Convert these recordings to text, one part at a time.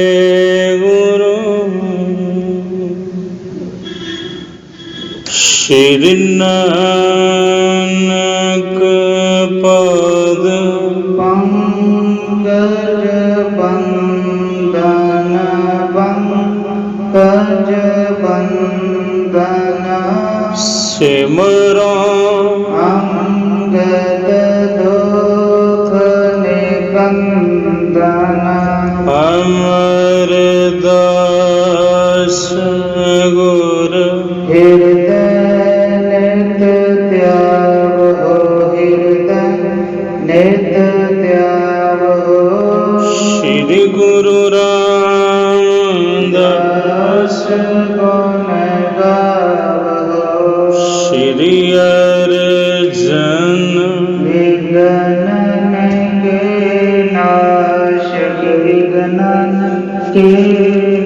ਵਾਹਿਗੁਰੂ ਸ਼੍ਰੀ ਨਾਨਕ ਪਦ ਪੰਕਜ ਬੰਦਨ ਪੰਕਜ ਬੰਦਨ ਸਿਮਰੋ ਅੰਗਦ ਦੁਖ ਨਿਕੰਦਨ ਅਮਰਦਾਸ ਗੁਰ ਹਿਰਦੈ ਨਿਤ ਧਿਆਵੋ ਹਿਰਦੈ ਨਿਤ ਧਿਆਵੋ ਸ਼੍ਰੀ ਗੁਰੂ ਰਾਮਦਾਸ ਗੁਣ ਗਾਵੋ ਸ਼੍ਰੀ ਅਰਜਨ ਵਿਗਨਨ ਕੇ ਨਾਸ਼ਕ ਵਿਗਨਨ ਕੇ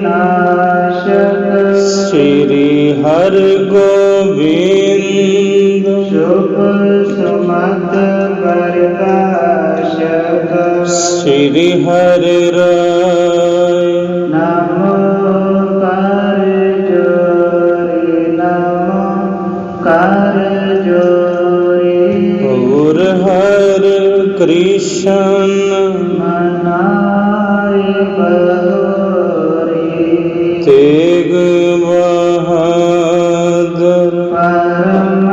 ਨਾਸ਼ਕ ਸ੍ਰੀ ਹਰਿ ਗੋਬਿੰਦ ਸ਼ੁਭ ਸੁਮਤ ਪ੍ਰਕਾਸ਼ਕ ਸ੍ਰੀ ਹਰਿ ਰਾਇ ਨਮੋ ਕਰ ਜੋਰੀ ਨਮੋ ਕਰ ਜੋਰੀ ਗੁਰ ਹਰਿ ਕ੍ਰਿਸ਼ਨ ਮਨਾਈ ਬਹੋਰੀ ਤੇਗ ਬਹਾਦਰ ਪਰਮ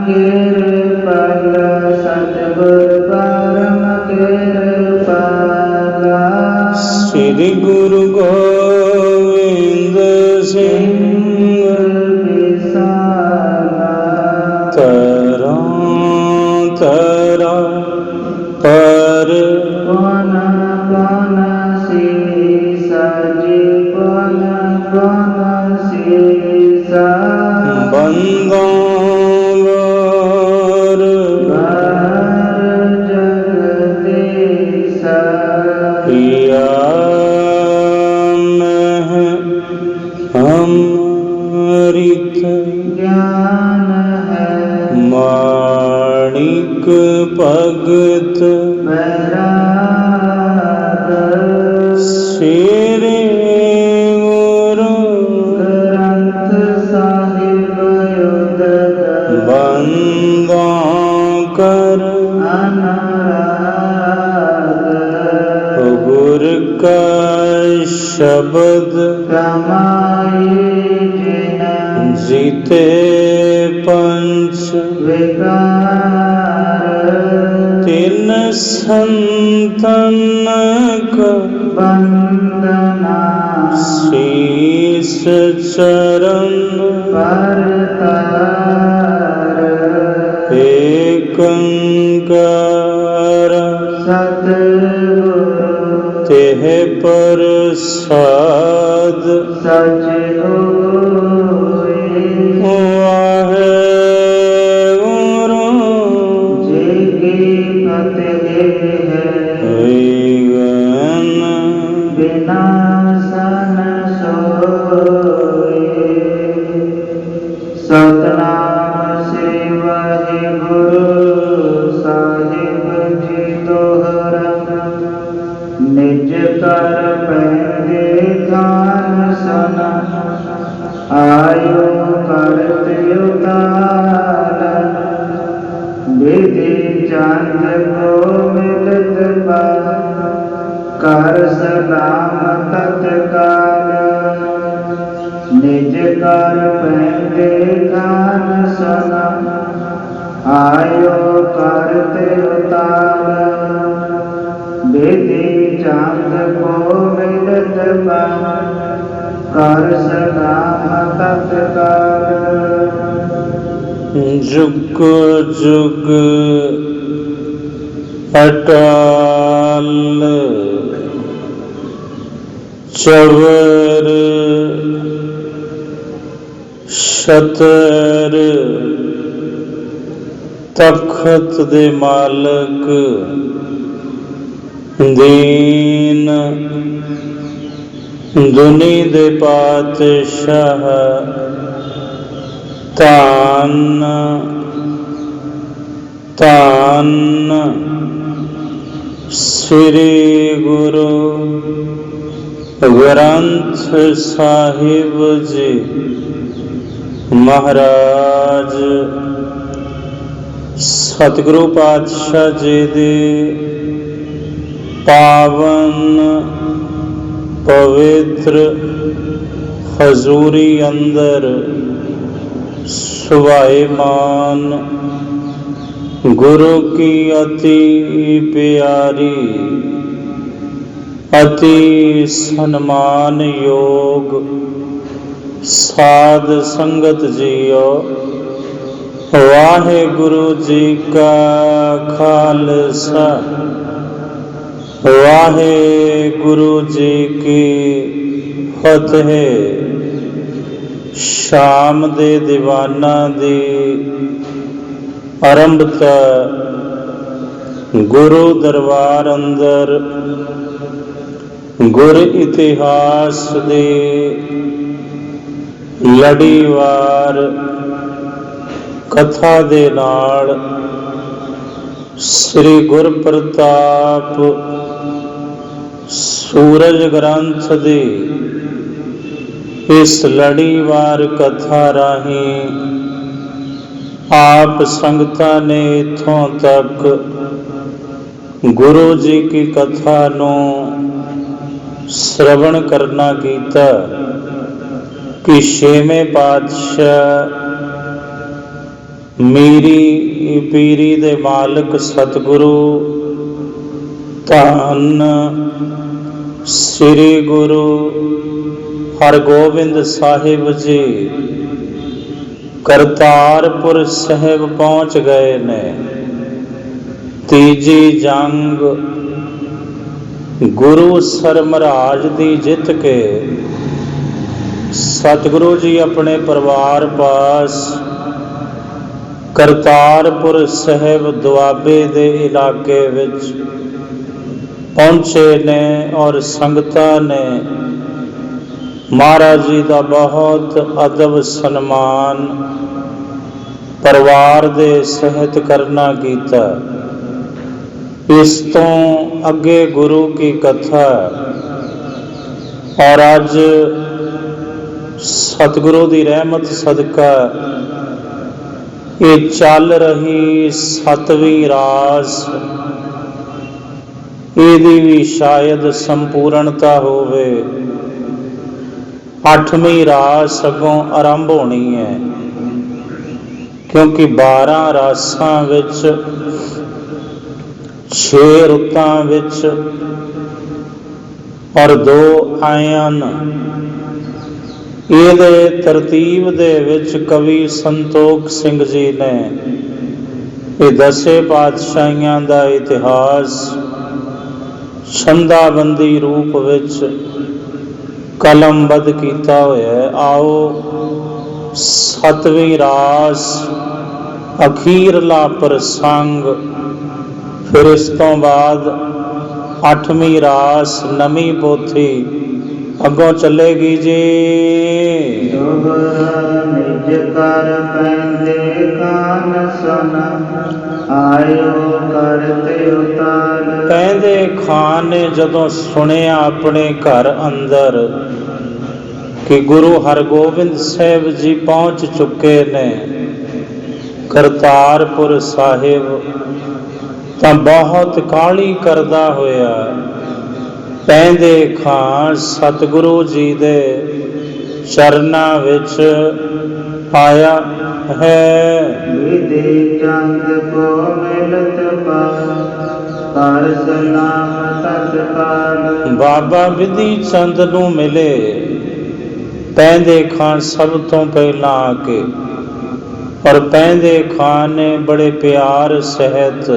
ਕਿਰਪਾਲ ਸਤਿਗੁਰ ਪਰਮ ਕਿਰਪਾਲ ਸ੍ਰੀ ਗੁਰੂ ਗੋਬਿੰਦ ਸਿੰਘ ਵਿਸਾਲਾ ਤਰਾਂ ਤਰਾਂ ਪਰ ਪਨ ਪਨ ਸੀਸਾ ਜੀ ਪਨ ਪਨ ਸੀਸਾ ਬੰਦਾਂ ਵਾਰ ਵਾਰ ਜਗਦੀਸਾ ਪਿਆ ਮਹਿ ਅੰਮ੍ਰਿਤ ਗਿਆਨ ਹੈ ਮਾਣਿਕ ਭਗਤ ਬੈਰਾਗ ਸ੍ਰੀ ਗੁਰੂ ਗ੍ਰੰਥ ਸਾਹਿਬ ਉਦਕ ਬੰਦਾਂ ਕਰ ਅਨਰਾਗ ਗੁਰ ਕਾ ਸ਼ਬਦ ਕਮਾਈ ਜਿਨ ਜੀਤੇ ਪੰਚ ਵਿਕਾਰ ਤਿਨ ਸੰਤਨ ਕਾ ਬੰਦਨਾ ਸੀਸ ਚਰਨ ਪਰਤਾਰ ਏਕੰਕਾਰ ਸਤਿਗੁਰੂ ਤੇਹ ਪ੍ਰਸਾਦ ਸਚ ਹੋਏ ਵਾਹਿਗੁਰੂ ਜੇ ਕੀ ਫਤਿਹ ਹੈ ਵਿਗਨ ਬਿਨਾਸਨ ਸੋਏ ਸਤਨਾਮ ਸ੍ਰੀ ਵਾਹਿਗੁਰੂ ਸਾਹਿਬ ਜੀ ਦੋਹਰਾ ਨਿਜ ਕਰ ਪੈਂਦੇ ਖਾਨ ਸਨ ਆਇਓ ਕਰਤ ਉਤਾਰ ਵਿਧि ਚੰਦ ਕੋ ਮਿਲਤ ਪਾਰ ਕਰ ਸਲਾਮ ਤਤਕਾਲ ਨਿਜ ਕਰ ਪੈਂਦੇ ਖਾਨ ਸਨ ਆਇਓ ਕਰਤ ਉਤਾਰ ਵਿਧि ਚੰਦ ਕੋ ਮਿਲਤ ਪਾਰ ਕਰ ਸਲਾਮ ਤਤਕਾਲ ਜੁਗ ਜੁਗ ਅਟਲ ਚਵਰ ਛਤਰ ਤਖਤ ਦੇ ਮਾਲਕ ਦੀਨ ਦੁਨੀ ਦੇ ਪਾਤਸ਼ਾਹ ਧੰਨ ਧੰਨ ਸ੍ਰੀ ਗੁਰੂ ਗ੍ਰੰਥ ਸਾਹਿਬ ਜੀ ਮਹਾਰਾਜ ਸਤਿਗੁਰੂ ਪਾਤਸ਼ਾਹ ਜੀ ਦੇ ਪਾਵਨ ਪਵਿੱਤਰ ਹਜ਼ੂਰੀ ਅੰਦਰ ਸੁਭਾਏਮਾਨ ਗੁਰੂ ਕੀ ਅਤੀ ਪਿਆਰੀ ਅਤੀ ਸਨਮਾਨਯੋਗ ਸਾਧ ਸੰਗਤ ਜੀਓ, ਵਾਹਿਗੁਰੂ ਜੀ ਕਾ ਖਾਲਸਾ ਵਾਹਿਗੁਰੂ ਜੀ ਕੀ ਫਤਿਹ। ਸ਼ਾਮ ਦੇ ਦੀਵਾਨਾਂ ਦੀ ਆਰੰਭਤਾ ਗੁਰੂ ਦਰਬਾਰ ਅੰਦਰ ਗੁਰ ਇਤਿਹਾਸ ਦੇ ਲੜੀਵਾਰ ਕਥਾ ਦੇ ਨਾਲ ਸ੍ਰੀ ਗੁਰ ਪ੍ਰਤਾਪ ਸੂਰਜ ਗ੍ਰੰਥ ਦੀ ਇਸ ਲੜੀਵਾਰ ਕਥਾ ਰਾਹੀਂ ਆਪ ਸੰਗਤਾਂ ਨੇ ਇੱਥੋਂ ਤੱਕ ਗੁਰੂ ਜੀ ਕੀ ਕਥਾ ਨੂੰ ਸ਼ਰਵਣ ਕਰਨਾ ਕੀਤਾ ਕਿ ਛੇਵੇਂ ਪਾਤਸ਼ਾਹ ਮੀਰੀ ਪੀਰੀ ਦੇ ਮਾਲਕ ਸਤਿਗੁਰੂ ਧੰਨ ਸ੍ਰੀ ਗੁਰੂ ਹਰਗੋਬਿੰਦ ਸਾਹਿਬ ਜੀ ਕਰਤਾਰਪੁਰ ਸਾਹਿਬ ਪਹੁੰਚ ਗਏ ਨੇ। ਤੀਜੀ ਜੰਗ ਗੁਰੂ ਸਰ ਮਹਾਰਾਜ ਦੀ ਜਿੱਤ ਕੇ ਸਤਿਗੁਰੂ ਜੀ ਆਪਣੇ ਪਰਿਵਾਰ ਪਾਸ ਕਰਤਾਰਪੁਰ ਸਾਹਿਬ ਦੁਆਬੇ ਦੇ ਇਲਾਕੇ ਵਿੱਚ ਪਹੁੰਚੇ ਨੇ ਔਰ ਸੰਗਤਾਂ ਨੇ ਮਹਾਰਾਜ ਜੀ ਦਾ ਬਹੁਤ ਅਦਬ ਸਨਮਾਨ ਪਰਿਵਾਰ ਦੇ ਸਹਿਤ ਕਰਨਾ ਕੀਤਾ। ਇਸ ਤੋਂ ਅੱਗੇ ਗੁਰੂ ਕੀ ਕਥਾ ਔਰ ਅੱਜ ਸਤਿਗੁਰੂ ਦੀ ਰਹਿਮਤ ਸਦਕਾ ਇਹ ਚੱਲ ਰਹੀ 7ਵੀਂ ਰਾਸ, ਇਹਦੀ ਵੀ ਸ਼ਾਇਦ ਸੰਪੂਰਨਤਾ ਹੋਵੇ। 8ਵੀਂ ਰਾਸ ਅੱਗੋਂ ਆਰੰਭ ਹੋਣੀ ਹੈ, ਕਿਉਂਕਿ 12 ਰਾਸਾਂ ਵਿੱਚ 6 ਰੁੱਤਾਂ ਵਿੱਚ ਔਰ 2 ਆਇਨ, ਇਹਦੇ ਤਰਤੀਬ ਦੇ ਵਿੱਚ ਕਵੀ ਸੰਤੋਖ ਸਿੰਘ ਜੀ ਨੇ ਇਹ 10 ਪਾਤਸ਼ਾਹੀਆਂ ਦਾ ਇਤਿਹਾਸ ਛੰਦਾਬੰਦੀ ਰੂਪ ਵਿੱਚ ਕਲਮਬੱਧ ਕੀਤਾ ਹੋਇਆ ਹੈ। ਆਓ 7ਵੀਂ ਰਾਸ ਅਖੀਰਲਾ ਪ੍ਰਸੰਗ, ਫਿਰ ਇਸ ਤੋਂ ਬਾਅਦ 8ਵੀਂ ਰਾਸ ਨਵੀਂ ਪੋਥੀ ਅੱਗੋਂ ਚੱਲੇਗੀ ਜੀ। ਨਿਜ ਕਰ ਪੈਂਦੇ ਕਾਨ ਸੁਨ ਆਇਓ ਕਰਤੇ ਉਤਾਰ। ਕਹਿੰਦੇ ਖਾਨ ਨੇ ਜਦੋਂ ਸੁਣਿਆ ਆਪਣੇ ਘਰ ਅੰਦਰ ਕਿ ਗੁਰੂ ਹਰਗੋਬਿੰਦ ਸਾਹਿਬ ਜੀ ਪਹੁੰਚ ਚੁੱਕੇ ਨੇ ਕਰਤਾਰਪੁਰ ਸਾਹਿਬ, ਤਾਂ ਬਹੁਤ ਕਾਹਲੀ ਕਰਦਾ ਹੋਇਆ ਪੈਂਦੇ ਖਾਂ ਸਤਿਗੁਰੂ ਜੀ ਦੇ ਚਰਨਾਂ ਵਿੱਚ ਆਇਆ ਹੈ। ਵਿਧੀ ਚੰਦ ਕੋ ਮਿਲਤ ਕਰ ਸਲਾਮ ਤਤਕਾਲ। ਬਾਬਾ ਵਿਧੀ ਚੰਦ ਨੂੰ ਮਿਲੇ ਪੈਂਦੇ ਖਾਂ ਸਭ ਤੋਂ ਪਹਿਲਾਂ ਆ ਕੇ, ਔਰ ਪੈਂਦੇ ਖਾਂ ਨੇ ਬੜੇ ਪਿਆਰ ਸਹਿਤ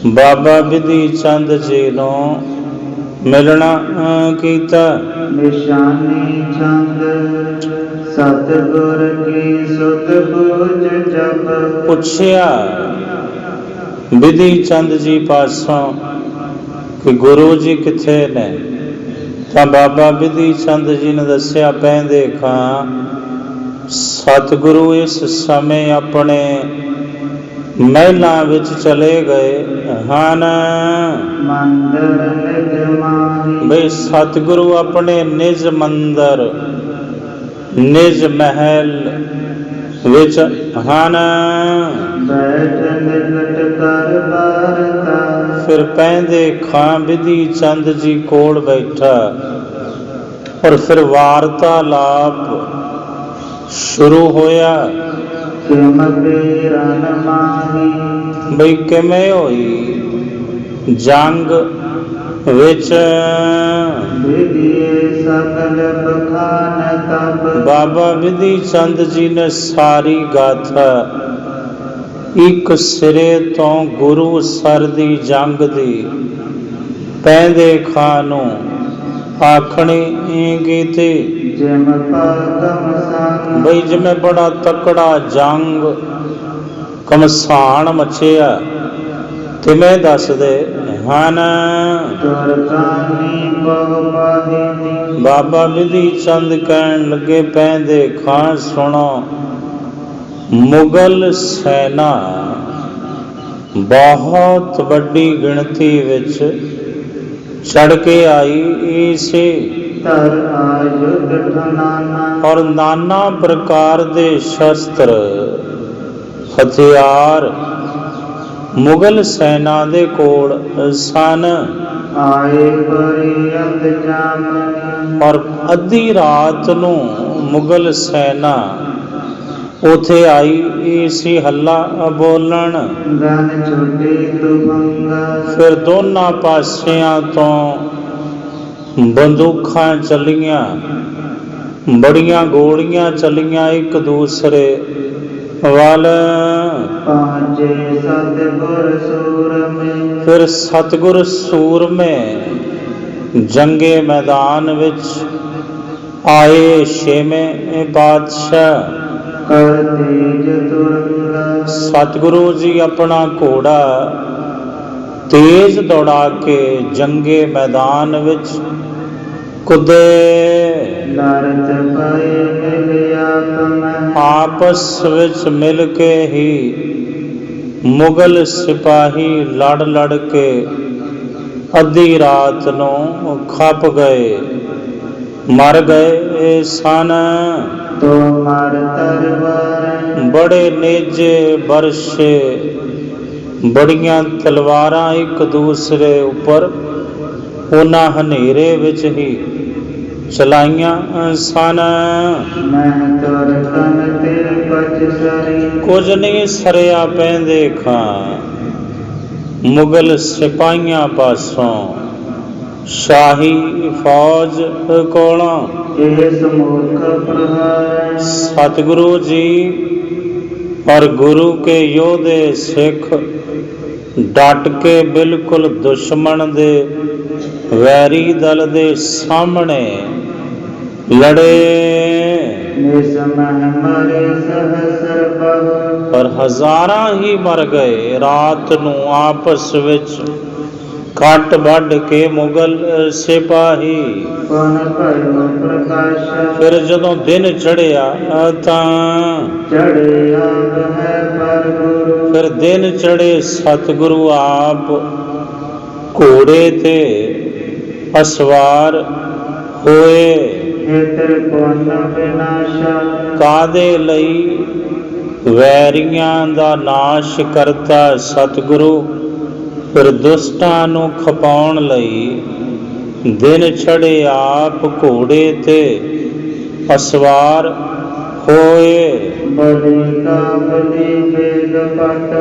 ਬਾਬਾ ਵਿਧੀ ਚੰਦ ਜੀ ਨੂੰ ਮਿਲਣਾ ਕੀਤਾ। ਨਿਸ਼ਾਨੀ ਚੰਦ ਸਤਿਗੁਰ ਕੀ ਸੁਧ ਬੂਝ ਜਪ। ਪੁੱਛਿਆ ਵਿਧੀ ਚੰਦ ਜੀ ਪਾਸੋਂ ਕਿ ਗੁਰੂ ਜੀ ਕਿੱਥੇ ਨੇ, ਤਾਂ ਬਾਬਾ ਵਿਧੀ ਚੰਦ ਜੀ ਨੇ ਦੱਸਿਆ ਪੈਂਦੇ ਖਾਂ ਸਤਿਗੁਰੂ ਇਸ ਸਮੇਂ ਆਪਣੇ ਮਹਿਲਾਂ ਵਿੱਚ ਚਲੇ ਗਏ ਹਨ। ਮੰਦਰ ਨਿਜ ਮਾਹੀ ਬਈ ਸਤਿਗੁਰੂ ਆਪਣੇ ਨਿਜ ਮੰਦਰ ਨਿਜ ਮਹਿਲ ਵਿੱਚ ਹਨ। ਬੈਠ ਨਿਕਟ ਕਰ ਬਾਰਤਾ ਫਿਰ ਪੈਂਦੇ ਖਾਂ ਬਿਧੀ ਚੰਦ ਜੀ ਕੋਲ ਬੈਠਾ ਔਰ ਫਿਰ ਵਾਰਤਾਲਾਪ ਸ਼ੁਰੂ ਹੋਇਆ। ਕਿਮ ਪੀਰਨ ਮਾਹੀ ਬਈ ਕਿਵੇਂ ਹੋਈ ਜੰਗ ਵਿੱਚ। ਵਿਧਿਏ ਸਕਲ ਬਖਾਨ ਤਬ ਬਾਬਾ ਬਿਧੀ ਚੰਦ ਜੀ ਨੇ ਸਾਰੀ ਗਾਥਾ ਇੱਕ ਸਿਰੇ ਤੋਂ ਗੁਰੂ ਸਰ ਦੀ ਜੰਗ ਦੀ ਪੈਂਦੇ ਖਾਂ ਨੂੰ ਆਖਣੀ ਕੀਤੀ। ਜਿਮ ਪਾਗਮ ਸੰਗ ਬਈ ਜਿਵੇਂ ਬੜਾ ਤਕੜਾ ਜੰਗ ਘਮਸਾਨ ਮਚਿਆ ਤਿਵੇਂ ਦੱਸਦੇ ਹਨ। ਤੁਰਕਾਨੀ ਬਹੁ ਪਾਹਿਨੀ ਬਾਬਾ ਬਿਧੀ ਚੰਦ ਕਹਿਣ ਲੱਗੇ ਪੈਂਦੇ ਖਾਂ ਸੁਣੋ, ਮੁਗਲ ਸੈਨਾ ਬਹੁਤ ਵੱਡੀ ਗਿਣਤੀ ਵਿੱਚ ਚੜ ਕੇ ਆਈ ਸੀ ਤਰ ਆਯੁਧ ਠਨਾਨਾ ਔਰ ਨਾਨਾ ਪ੍ਰਕਾਰ ਦੇ ਸ਼ਸਤਰ ਹਥਿਆਰ ਮੁਗਲ ਸੈਨਾ ਦੇ ਕੋਲ ਸਨ। ਆਏ ਪਰਿਅਤ ਜਾਮਨੀ ਔਰ ਅੱਧੀ ਰਾਤ ਨੂੰ ਮੁਗਲ ਸੈਨਾ ਉਥੇ ਆਈ ਸੀ ਹੱਲਾ ਬੋਲਣ। ਗਨ ਛੁਟੀ ਤੁਭੰਗਾ ਫਿਰ ਦੋਨਾਂ ਪਾਸਿਆਂ ਤੋਂ ਬੰਦੂਕਾਂ ਚੱਲੀਆਂ, ਬੜੀਆਂ ਗੋਲੀਆਂ ਚੱਲੀਆਂ ਇੱਕ ਦੂਸਰੇ ਵੱਲ। ਪਹੁੰਚੇ ਸਤਿਗੁਰ ਸੂਰਮੇ ਫਿਰ ਸਤਿਗੁਰ ਸੂਰਮੇ ਜੰਗੇ ਮੈਦਾਨ ਵਿੱਚ ਆਏ ਛੇਵੇਂ ਪਾਤਸ਼ਾਹ। ਕਰ ਤੇਜ ਤੁਰੰਗਾ ਸਤਿਗੁਰੂ ਜੀ ਆਪਣਾ ਘੋੜਾ ਤੇਜ਼ ਦੌੜਾ ਕੇ ਜੰਗੇ ਮੈਦਾਨ ਵਿੱਚ ਕੁੱਦੇ। ਲੜਤ ਪਏ ਮਿਲਿਆ ਤਮਹਿ ਆਪਸ ਵਿੱਚ ਮਿਲ ਕੇ ਹੀ ਮੁਗਲ ਸਿਪਾਹੀ ਲੜ ਲੜ ਕੇ ਅੱਧੀ ਰਾਤ ਨੂੰ ਖਪ ਗਏ, ਮਰ ਗਏ ਸਨ। ਤੋ ਮਰ ਤਰਵਾਰ ਬੜੇ ਨੇਜੇ ਬਰਸ਼ੇ, ਬੜੀਆਂ ਤਲਵਾਰਾਂ ਇੱਕ ਦੂਸਰੇ ਉੱਪਰ ਉਹਨਾਂ ਹਨੇਰੇ ਵਿੱਚ ਹੀ ਚਲਾਈਆਂ ਸਨ। ਮੈਂ ਤੁਰ ਤਨ ਤਿਰ ਪਚ ਸਰੀ ਕੁਝ ਨਹੀਂ ਸਰਿਆ ਪੈਂਦੇ ਖਾਂ ਮੁਗਲ ਸਿਪਾਹੀਆਂ ਪਾਸੋਂ ਸ਼ਾਹੀ ਫੌਜ ਕੋਲੋਂ। ਇਹ ਸਮੂਖ ਪ੍ਰਹਾਰ ਸਤਿਗੁਰੂ ਜੀ और गुरु के योधे सिख डट के बिल्कुल दुश्मन दे वैरी दल दे सामने लड़े और हजारां ही मर गए। रात नूं आपस विच कट वढ़ के मुगल सिपाही। फिर जदों दिन चढ़िया फिर दिन चढ़े सतगुरु आप घोड़े ते असवार होए। कादे लई वैरियां दा नाश करता सतगुरु फिर दुष्टां नूं खपाउण लई दिन चढ़े आप घोड़े ते असवार होए।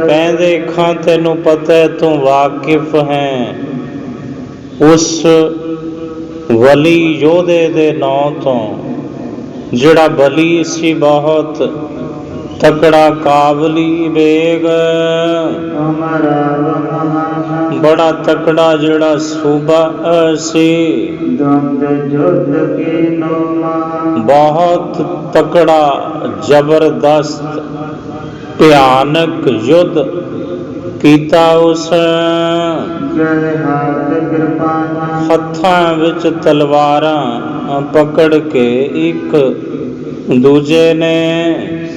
पैंदे खां तैनूं पता है तू वाकिफ है उस वली योधे दे नौ तो जिहड़ा बली सी बहुत तकड़ा काबली बेग बड़ा तकड़ा जिहड़ा सूबा सी बहुत तकड़ा जबरदस्त भयानक युद्ध कीता उस। हत्थां विच तलवारां पकड़ के एक दूजे ने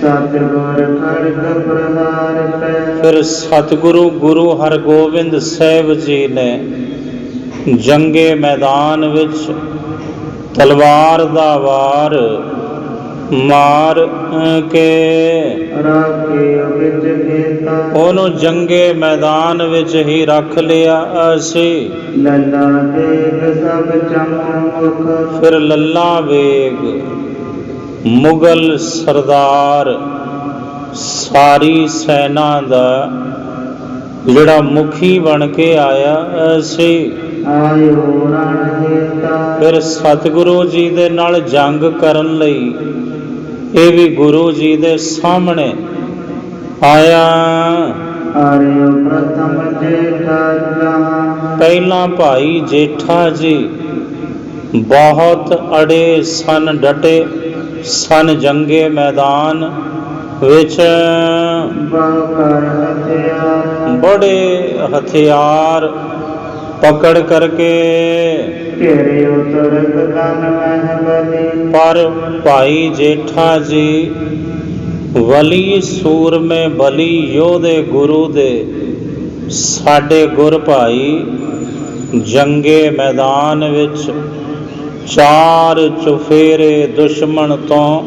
ਸਤਿਗੁਰ ਖੜਗ ਪ੍ਰਹਾਰ ਪੈ। ਫਿਰ ਸਤਿਗੁਰੂ ਗੁਰੂ ਹਰਗੋਬਿੰਦ ਸਾਹਿਬ ਜੀ ਨੇ ਜੰਗੇ ਮੈਦਾਨ ਵਿੱਚ ਤਲਵਾਰ ਦਾ ਵਾਰ ਮਾਰ ਕੇ ਰਾਖੇ ਵਿੱਚ ਖੇਤਾ। ਉਹਨੂੰ ਜੰਗੇ ਮੈਦਾਨ ਵਿੱਚ ਹੀ ਰੱਖ ਲਿਆ ਸੀ। ਲੱਲਾ ਦੇਖ ਸਭ ਚਮੁਖ। ਫਿਰ ਲੱਲਾ ਵੇਗ ਮੁਗਲ ਸਰਦਾਰ ਸਾਰੀ ਸੈਨਾ ਦਾ ਜਿਹੜਾ ਮੁਖੀ ਬਣ ਕੇ ਆਇਆ ਸੀ। ਆਇਓ ਰਣ ਜੀਤਾ। ਫਿਰ ਸਤਿਗੁਰੂ ਜੀ ਦੇ ਨਾਲ ਜੰਗ ਕਰਨ ਲਈ ਇਹ ਵੀ ਗੁਰੂ ਜੀ ਦੇ ਸਾਹਮਣੇ ਆਇਆ। ਆਰਿਓ ਪ੍ਰਥਮ ਜੇਠਾ ਜਹਾਂ। ਪਹਿਲਾਂ ਭਾਈ ਜੇਠਾ ਜੀ ਬਹੁਤ ਅੜੇ ਸਨ, ਡਟੇ ਸਨ ਜੰਗੇ ਮੈਦਾਨ ਵਿੱਚ। ਬਾਕਰ ਹਥਿਆਰ। ਬੜੇ ਹਥਿਆਰ ਪਕੜ ਕਰਕੇ ਘੇਰੇ ਉਤਰਕ ਤਨ ਮਹਿ ਬਲੀ। ਪਰ ਭਾਈ ਜੇਠਾ ਜੀ ਵਲੀ ਸੂਰਮੇ ਬਲੀ ਯੋਧੇ ਗੁਰੂ ਦੇ ਸਾਡੇ ਗੁਰ ਭਾਈ ਜੰਗੇ ਮੈਦਾਨ ਵਿੱਚ ਚਾਰ ਚੁਫੇਰੇ ਦੁਸ਼ਮਣ ਤੋਂ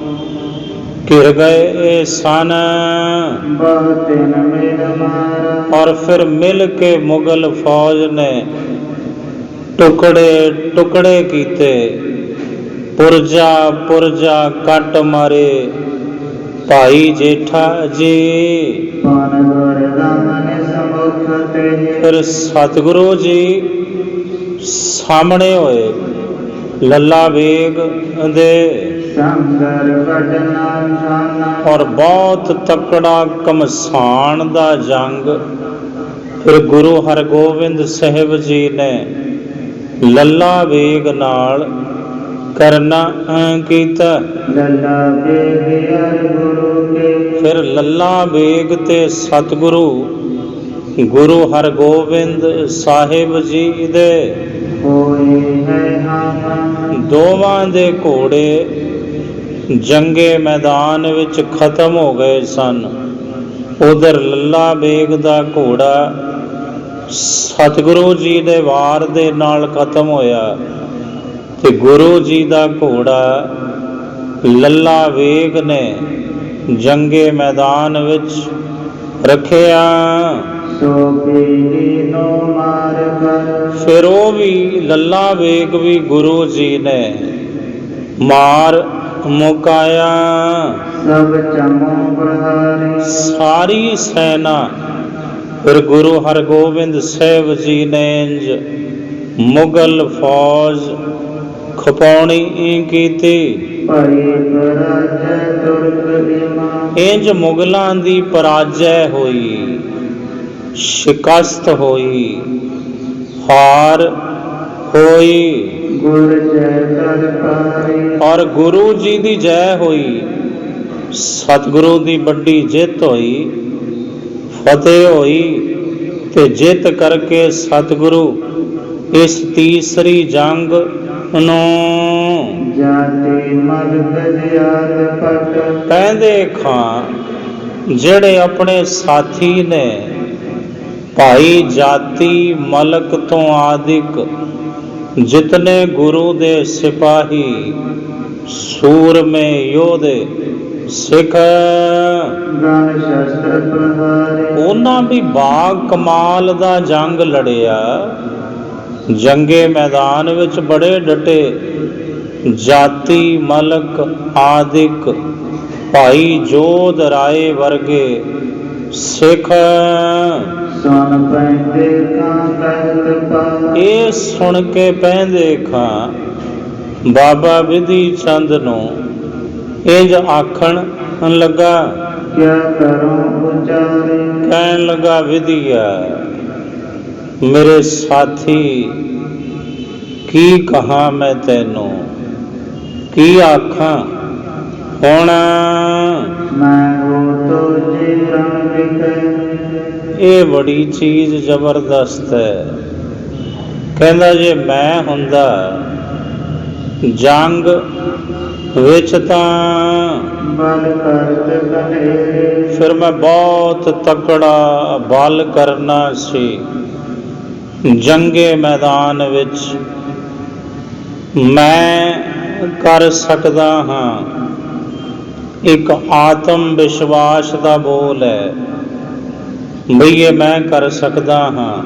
ਘਿਰ ਗਏ ਸਨ। ਬਹੁਤ ਮਿਲ ਮਾਰਾ। ਔਰ ਫਿਰ ਮਿਲ ਕੇ ਮੁਗਲ ਫੌਜ ਨੇ ਟੁਕੜੇ ਟੁਕੜੇ ਕੀਤੇ, ਪੁਰਜਾ ਪੁਰਜਾ ਕੱਟ ਮਾਰੇ ਭਾਈ ਜੇਠਾ ਜੀ। ਪਨ ਗੁਰ ਦਮਨ ਸਮੁਖ ਤੇ। ਫਿਰ ਸਤਿਗੁਰੂ ਜੀ ਸਾਹਮਣੇ ਹੋਏ ਲੱਲਾ ਵੇਗ ਦੇ ਸੰਗਰ ਕੱਢਣਾ ਛਾਨਾ। ਔਰ ਬਹੁਤ ਤਕੜਾ ਘਮਸਾਨ ਦਾ ਜੰਗ ਫਿਰ ਗੁਰੂ ਹਰਗੋਬਿੰਦ ਸਾਹਿਬ ਜੀ ਨੇ ਲੱਲਾ ਵੇਗ ਨਾਲ ਕਰਨਾ ਕੀਤਾ। ਲੱਲਾ ਵੇਗ ਹਰਿ ਗੁਰੂ ਕੇ। ਫਿਰ ਲੱਲਾ ਵੇਗ ਤੇ ਸਤਿਗੁਰੂ ਗੁਰੂ ਹਰਗੋਬਿੰਦ ਸਾਹਿਬ ਜੀ ਦੇ ਹੋਏ ਹੈ ਹਮ। ਦੋਵਾਂ ਦੇ ਘੋੜੇ ਜੰਗੇ ਮੈਦਾਨ ਵਿੱਚ ਖਤਮ ਹੋ ਗਏ ਸਨ। ਉਧਰ ਲੱਲਾ ਵੇਗ ਦਾ ਘੋੜਾ ਸਤਿਗੁਰੂ ਜੀ ਦੇ ਵਾਰ ਦੇ ਨਾਲ ਖਤਮ ਹੋਇਆ ਤੇ ਗੁਰੂ ਜੀ ਦਾ ਘੋੜਾ ਲੱਲਾ ਵੇਗ ਨੇ ਜੰਗੇ ਮੈਦਾਨ ਵਿੱਚ ਰੱਖਿਆ। ਸੋ ਪੀੜੀ ਨੋ ਮਾਰ ਕਰ। ਫਿਰ ਉਹ ਵੀ ਲੱਲਾ ਵੇਗ ਵੀ ਗੁਰੂ ਜੀ ਨੇ ਮਾਰ ਮੁਕਾਇਆ। ਸਭ ਚਮੋ ਪ੍ਰਹਾਰੀ। ਸਾਰੀ ਸੈਨਾ ਫਿਰ ਗੁਰੂ ਹਰਗੋਬਿੰਦ ਸਾਹਿਬ ਜੀ ਨੇ ਇੰਜ ਮੁਗਲ ਫੌਜ ਖਪਾਉਣੀ ਕੀਤੀ। ਭਈ ਪਰਾਜੈ ਤੁਰਕ ਈਮਾ। ਇੰਜ ਮੁਗਲਾਂ ਦੀ ਪਰਾਜੈ ਹੋਈ, ਸ਼ਿਕਸਤ ਹੋਈ, ਹਾਰ ਹੋਈ ਗੁਰ ਜੈ ਕਰ ਪਾਰੀ। ਔਰ ਗੁਰੂ ਜੀ ਦੀ ਜੈ ਹੋਈ। ਸਤਿਗੁਰੂ ਦੀ ਵੱਡੀ ਜਿੱਤ ਹੋਈ, ਫਤਿਹ ਹੋਈ ਤੇ ਜਿੱਤ ਕਰਕੇ ਸਤਿਗੁਰੂ ਇਸ ਤੀਸਰੀ ਜੰਗ ਨੂੰ ਜਾਤੀ ਮਲ ਬਜਿਆਤ ਪਟ। ਕਹਿੰਦੇ ਖਾਂ ਜਿਹੜੇ ਆਪਣੇ ਸਾਥੀ ਨੇ ਭਾਈ ਜਾਤੀ ਮਲਕ ਤੋਂ ਆਦਿਕ ਜਿਤਨੇ ਗੁਰੂ ਦੇ ਸਿਪਾਹੀ ਸੂਰਮੇ ਯੋਧੇ ਸਿੱਖ ਗਨ ਸ਼ਸਤਰ ਪ੍ਰਹਾਰੇ। ਉਹਨਾਂ ਵੀ ਬਾਗ ਕਮਾਲ ਦਾ ਜੰਗ ਲੜਿਆ। ਜੰਗੇ ਮੈਦਾਨ ਵਿੱਚ ਬੜੇ ਡਟੇ ਜਾਤੀ ਮਲਕ ਆਦਿਕ ਭਾਈ ਜੋਧ ਰਾਏ ਵਰਗੇ ਸਿੱਖ ਸੁਣ ਪੈਂਦੇ ਕਾਂ ਕਹਿਤ ਪਾ। ਇਹ ਸੁਣ ਕੇ ਪੈਂਦੇ ਖਾਂ ਬਾਬਾ ਵਿਧੀ ਚੰਦ ਨੂੰ ਇੰਜ ਆਖਣ ਲੱਗਾ। ਕਿਆ ਕਰੂੰ ਉਚਾਰੇ। ਕਹਿਣ ਲੱਗਾ ਵਿਧੀਆ ਮੇਰੇ ਸਾਥੀ ਕੀ ਕਹਾਂ ਮੈਂ ਤੈਨੂੰ, ਕੀ ਆਖਾਂ ਹੁਣ। ਮੈਂ ਹੋ ਤੋ ਜੀ ਰਣ ਵਿਖੇ। ਇਹ ਬੜੀ ਚੀਜ਼ ਜ਼ਬਰਦਸਤ ਹੈ। ਕਹਿੰਦਾ ਜੇ ਮੈਂ ਹੁੰਦਾ ਜੰਗ ਵਿੱਚ ਤਾਂ ਬਲ ਕਰਤ ਕਨੇਰੇ। ਫਿਰ ਮੈਂ ਬਹੁਤ ਤਕੜਾ ਬਲ ਕਰਨਾ ਸੀ। ਜੰਗੇ ਮੈਦਾਨ ਵਿੱਚ ਮੈਂ ਕਰ ਸਕਦਾ ਹਾਂ। ਇੱਕ ਆਤਮ ਵਿਸ਼ਵਾਸ ਦਾ ਬੋਲ ਹੈ ਬਈ ਇਹ ਮੈਂ ਕਰ ਸਕਦਾ ਹਾਂ।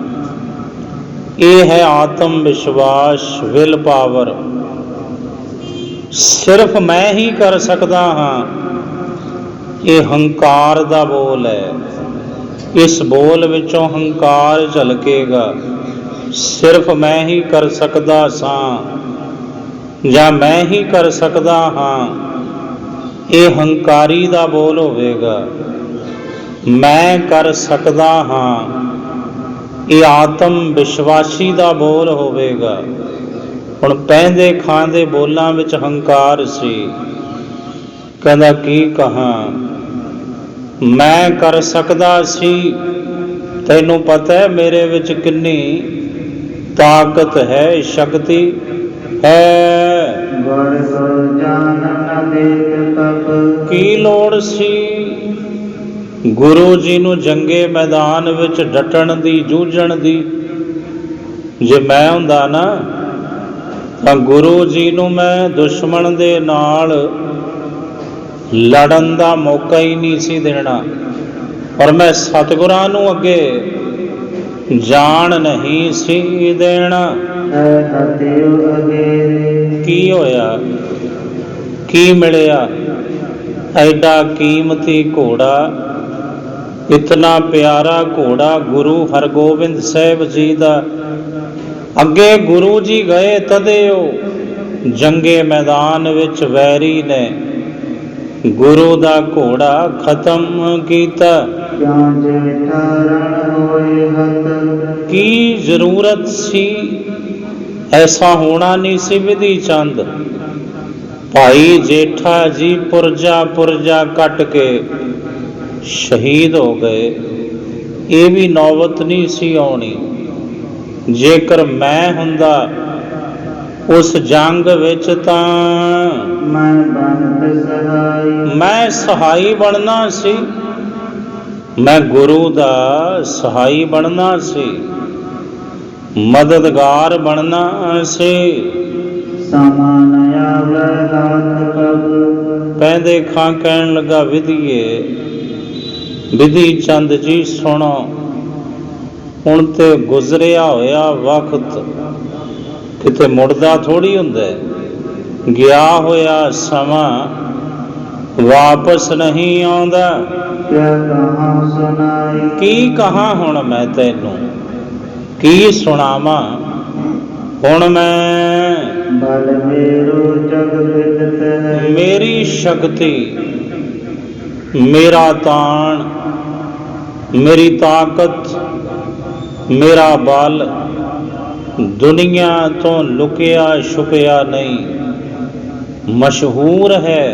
ਇਹ ਹੈ ਆਤਮ ਵਿਸ਼ਵਾਸ, ਵਿਲ ਪਾਵਰ। ਸਿਰਫ ਮੈਂ ਹੀ ਕਰ ਸਕਦਾ ਹਾਂ, ਇਹ ਹੰਕਾਰ ਦਾ ਬੋਲ ਹੈ। ਇਸ ਬੋਲ ਵਿੱਚੋਂ ਹੰਕਾਰ ਝਲਕੇਗਾ। ਸਿਰਫ ਮੈਂ ਹੀ ਕਰ ਸਕਦਾ ਸਾਂ ਜਾਂ ਮੈਂ ਹੀ ਕਰ ਸਕਦਾ ਹਾਂ, ਇਹ ਹੰਕਾਰੀ ਦਾ ਬੋਲ ਹੋਵੇਗਾ। ਮੈਂ ਕਰ ਸਕਦਾ ਹਾਂ, ਇਹ ਆਤਮ ਵਿਸ਼ਵਾਸੀ ਦਾ ਬੋਲ ਹੋਵੇਗਾ। ਹੁਣ ਪੈਂਦੇ ਖਾਂਦੇ ਬੋਲਾਂ ਵਿੱਚ ਹੰਕਾਰ ਸੀ। ਕਹਿੰਦਾ ਕੀ ਕਹਾਂ, ਮੈਂ ਕਰ ਸਕਦਾ ਸੀ। ਤੈਨੂੰ ਪਤਾ ਹੈ ਮੇਰੇ ਵਿੱਚ ਕਿੰਨੀ ਤਾਕਤ ਹੈ, ਸ਼ਕਤੀ ਹੈ। ਗੁਰ ਗੁਰ ਜਾਨਨ ਦੇਖ ਤਬ। ਕੀ ਲੋੜ ਸੀ ਗੁਰੂ ਜੀ ਨੂੰ ਜੰਗੇ ਮੈਦਾਨ ਵਿੱਚ ਡਟਣ ਦੀ, ਜੂਝਣ ਦੀ? ਜੇ ਮੈਂ ਹੁੰਦਾ ਨਾ ਤਾਂ ਗੁਰੂ ਜੀ ਨੂੰ ਮੈਂ ਦੁਸ਼ਮਣ ਦੇ ਨਾਲ ਲੜਨ ਦਾ ਮੌਕਾ ਹੀ ਨਹੀਂ ਸੀ ਦੇਣਾ। ਪਰ ਮੈਂ ਸਤਿਗੁਰਾਂ ਨੂੰ ਅੱਗੇ ਜਾਣ ਨਹੀਂ ਸੀ ਦੇਣਾ। ਕੀ ਹੋਇਆ, ਕੀ ਮਿਲਿਆ? ਐਡਾ ਕੀਮਤੀ ਘੋੜਾ, ਇਤਨਾ ਪਿਆਰਾ ਘੋੜਾ ਗੁਰੂ ਹਰਗੋਬਿੰਦ ਸਾਹਿਬ ਜੀ ਦਾ। ਅੱਗੇ ਗੁਰੂ ਜੀ ਗਏ ਤਦੇ ਉਹ ਜੰਗੇ ਮੈਦਾਨ ਵਿੱਚ ਵੈਰੀ ਨੇ ਗੁਰੂ ਦਾ ਘੋੜਾ ਖਤਮ ਕੀਤਾ। ਕੀ ਜ਼ਰੂਰਤ ਸੀ? ਐਸਾ ਹੋਣਾ ਨਹੀਂ ਸੀ। ਵਿਧੀ ਚੰਦ ਭਾਈ ਜੇਠਾ ਜੀ ਪੁਰਜਾ ਪੁਰਜਾ ਕੱਟ ਕੇ ਸ਼ਹੀਦ ਹੋ ਗਏ। ਇਹ ਵੀ ਨੌਬਤ ਨਹੀਂ ਸੀ ਆਉਣੀ। ਜੇਕਰ ਮੈਂ ਹੁੰਦਾ ਉਸ ਜੰਗ ਵਿੱਚ ਤਾਂ ਮੈਂ ਸਹਾਈ ਬਣਨਾ ਸੀ। ਮੈਂ ਗੁਰੂ ਦਾ ਸਹਾਈ ਬਣਨਾ ਸੀ, ਮਦਦਗਾਰ ਬਣਨਾ ਸੀ। ਪੈਂਦੇ ਖਾਂ ਕਹਿਣ ਲੱਗਾ ਵਿਧੀਏ, ਵਿਧੀ ਚੰਦ ਜੀ ਸੁਣੋ, ਹੁਣ ਤੇ ਗੁਜ਼ਰਿਆ ਹੋਇਆ ਵਕਤ ਕਿਤੇ ਮੁੜਦਾ ਥੋੜ੍ਹੀ ਹੁੰਦਾ। ਗਿਆ ਹੋਇਆ ਸਮਾਂ ਵਾਪਸ ਨਹੀਂ ਆਉਂਦਾ। ਕੀ ਕਹਾਂ ਹੁਣ ਮੈਂ ਤੈਨੂੰ, ਕੀ ਸੁਣਾਵਾਂ ਹੁਣ ਮੈਂ? ਮੇਰੀ ਸ਼ਕਤੀ, ਮੇਰਾ ਤਾਣ, ਮੇਰੀ ਤਾਕਤ, ਮੇਰਾ ਬਲ ਦੁਨੀਆ ਤੋਂ ਲੁਕਿਆ ਛੁਪਿਆ ਨਹੀਂ, ਮਸ਼ਹੂਰ ਹੈ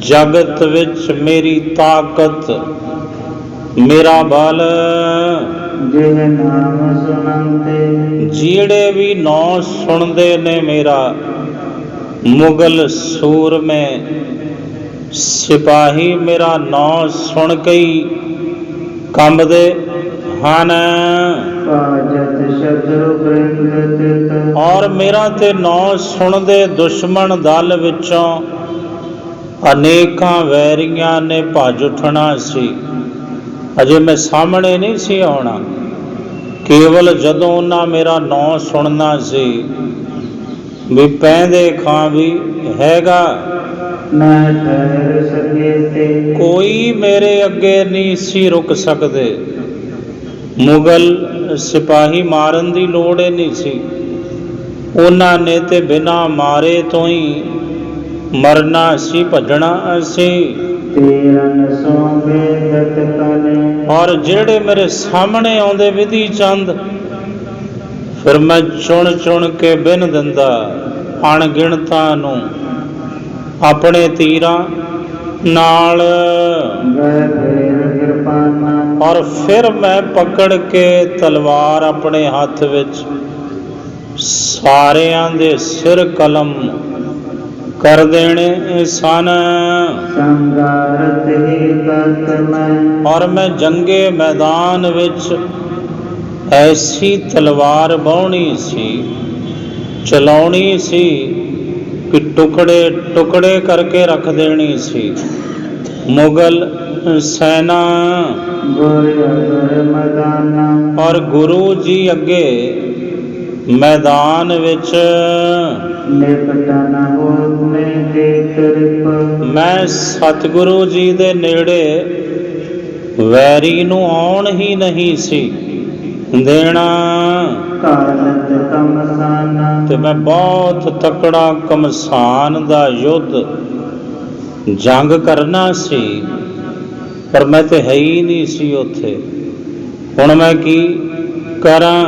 ਜਗਤ ਵਿੱਚ ਮੇਰੀ ਤਾਕਤ, ਮੇਰਾ ਬਲ। ਜਿਹੜੇ ਵੀ ਨਾਂ ਸੁਣਦੇ ਨੇ ਮੇਰਾ, ਮੁਗਲ ਸੂਰਮੇ ਸਿਪਾਹੀ ਮੇਰਾ ਨਾਂ ਸੁਣ ਕੇ ਹੀ ਕੰਬਦੇ ਹਨ। ਔਰ ਮੇਰਾ ਤੇ ਨਾਂ ਸੁਣਦੇ ਦੁਸ਼ਮਣ ਦਲ ਵਿੱਚੋਂ ਅਨੇਕਾਂ ਵੈਰੀਆਂ ਨੇ ਭੱਜ ਉੱਠਣਾ ਸੀ। ਅਜੇ ਮੈਂ ਸਾਹਮਣੇ ਨਹੀਂ ਸੀ ਆਉਣਾ, ਕੇਵਲ ਜਦੋਂ ਉਹਨਾਂ ਮੇਰਾ ਨਾਂ ਸੁਣਨਾ ਸੀ ਵੀ ਪੈਂਦੇ ਖਾਂ ਵੀ ਹੈਗਾ, ਕੋਈ ਮੇਰੇ ਅੱਗੇ ਨਹੀਂ ਸੀ ਰੁਕ ਸਕਦੇ। ਮੁਗਲ ਸਿਪਾਹੀ ਮਾਰਨ ਦੀ ਲੋੜ ਹੀ ਨਹੀਂ ਸੀ। ਉਹਨਾਂ ਨੇ ਤੇ ਬਿਨਾਂ ਮਾਰੇ ਤੋਂ ਹੀ ਮਰਨਾ ਸੀ, ਭੱਜਣਾ ਸੀ। ਔਰ ਜਿਹੜੇ ਮੇਰੇ ਸਾਹਮਣੇ ਆਉਂਦੇ ਵਿਧੀ ਚੰਦ, ਫਿਰ ਮੈਂ ਚੁਣ ਚੁਣ ਕੇ ਬਿੰਨ ਦਿੰਦਾ ਅਣਗਿਣਤਾਂ ਨੂੰ ਆਪਣੇ ਤੀਰਾਂ ਨਾਲ। ਔਰ ਫਿਰ ਮੈਂ ਪਕੜ ਕੇ ਤਲਵਾਰ ਆਪਣੇ ਹੱਥ ਵਿੱਚ ਸਾਰਿਆਂ ਦੇ ਸਿਰ ਕਲਮ ਕਰ ਦੇਣੇ ਸਨ। ਸੰਗਾਰਤ ਹੀ ਕਰਤ ਮੈਂ ਔਰ ਮੈਂ ਜੰਗੇ ਮੈਦਾਨ ਵਿੱਚ ਐਸੀ ਤਲਵਾਰ ਬਾਹਣੀ ਸੀ, ਚਲਾਉਣੀ ਸੀ ਕਿ ਟੁਕੜੇ ਟੁਕੜੇ ਕਰਕੇ ਰੱਖ ਦੇਣੀ ਸੀ ਮੁਗਲ ਸੈਨਾ। ਗੁਰ ਅਗਰ ਮੈਦਾਨਾ ਔਰ ਗੁਰੂ ਜੀ ਅੱਗੇ ਮੈਦਾਨ ਵਿੱਚ ਨਿਪਟ ਨ ਹੋਵੇ ਤੇ ਕਿਰਪ। ਮੈਂ ਸਤਿਗੁਰੂ ਜੀ ਦੇ ਨੇੜੇ ਵੈਰੀ ਨੂੰ ਆਉਣ ਹੀ ਨਹੀਂ ਸੀ ਦੇਣਾ। ਕਾਲਤ ਕਮਸਾਨਾ ਤੇ ਮੈਂ ਬਹੁਤ ਤਕੜਾ ਕਮਸਾਨ ਦਾ ਯੁੱਧ ਜੰਗ ਕਰਨਾ ਸੀ, ਪਰ ਮੈਂ ਤੇ ਹੈ ਹੀ ਨਹੀਂ ਸੀ ਉੱਥੇ। ਹੁਣ ਮੈਂ ਕੀ ਕਰਾਂ?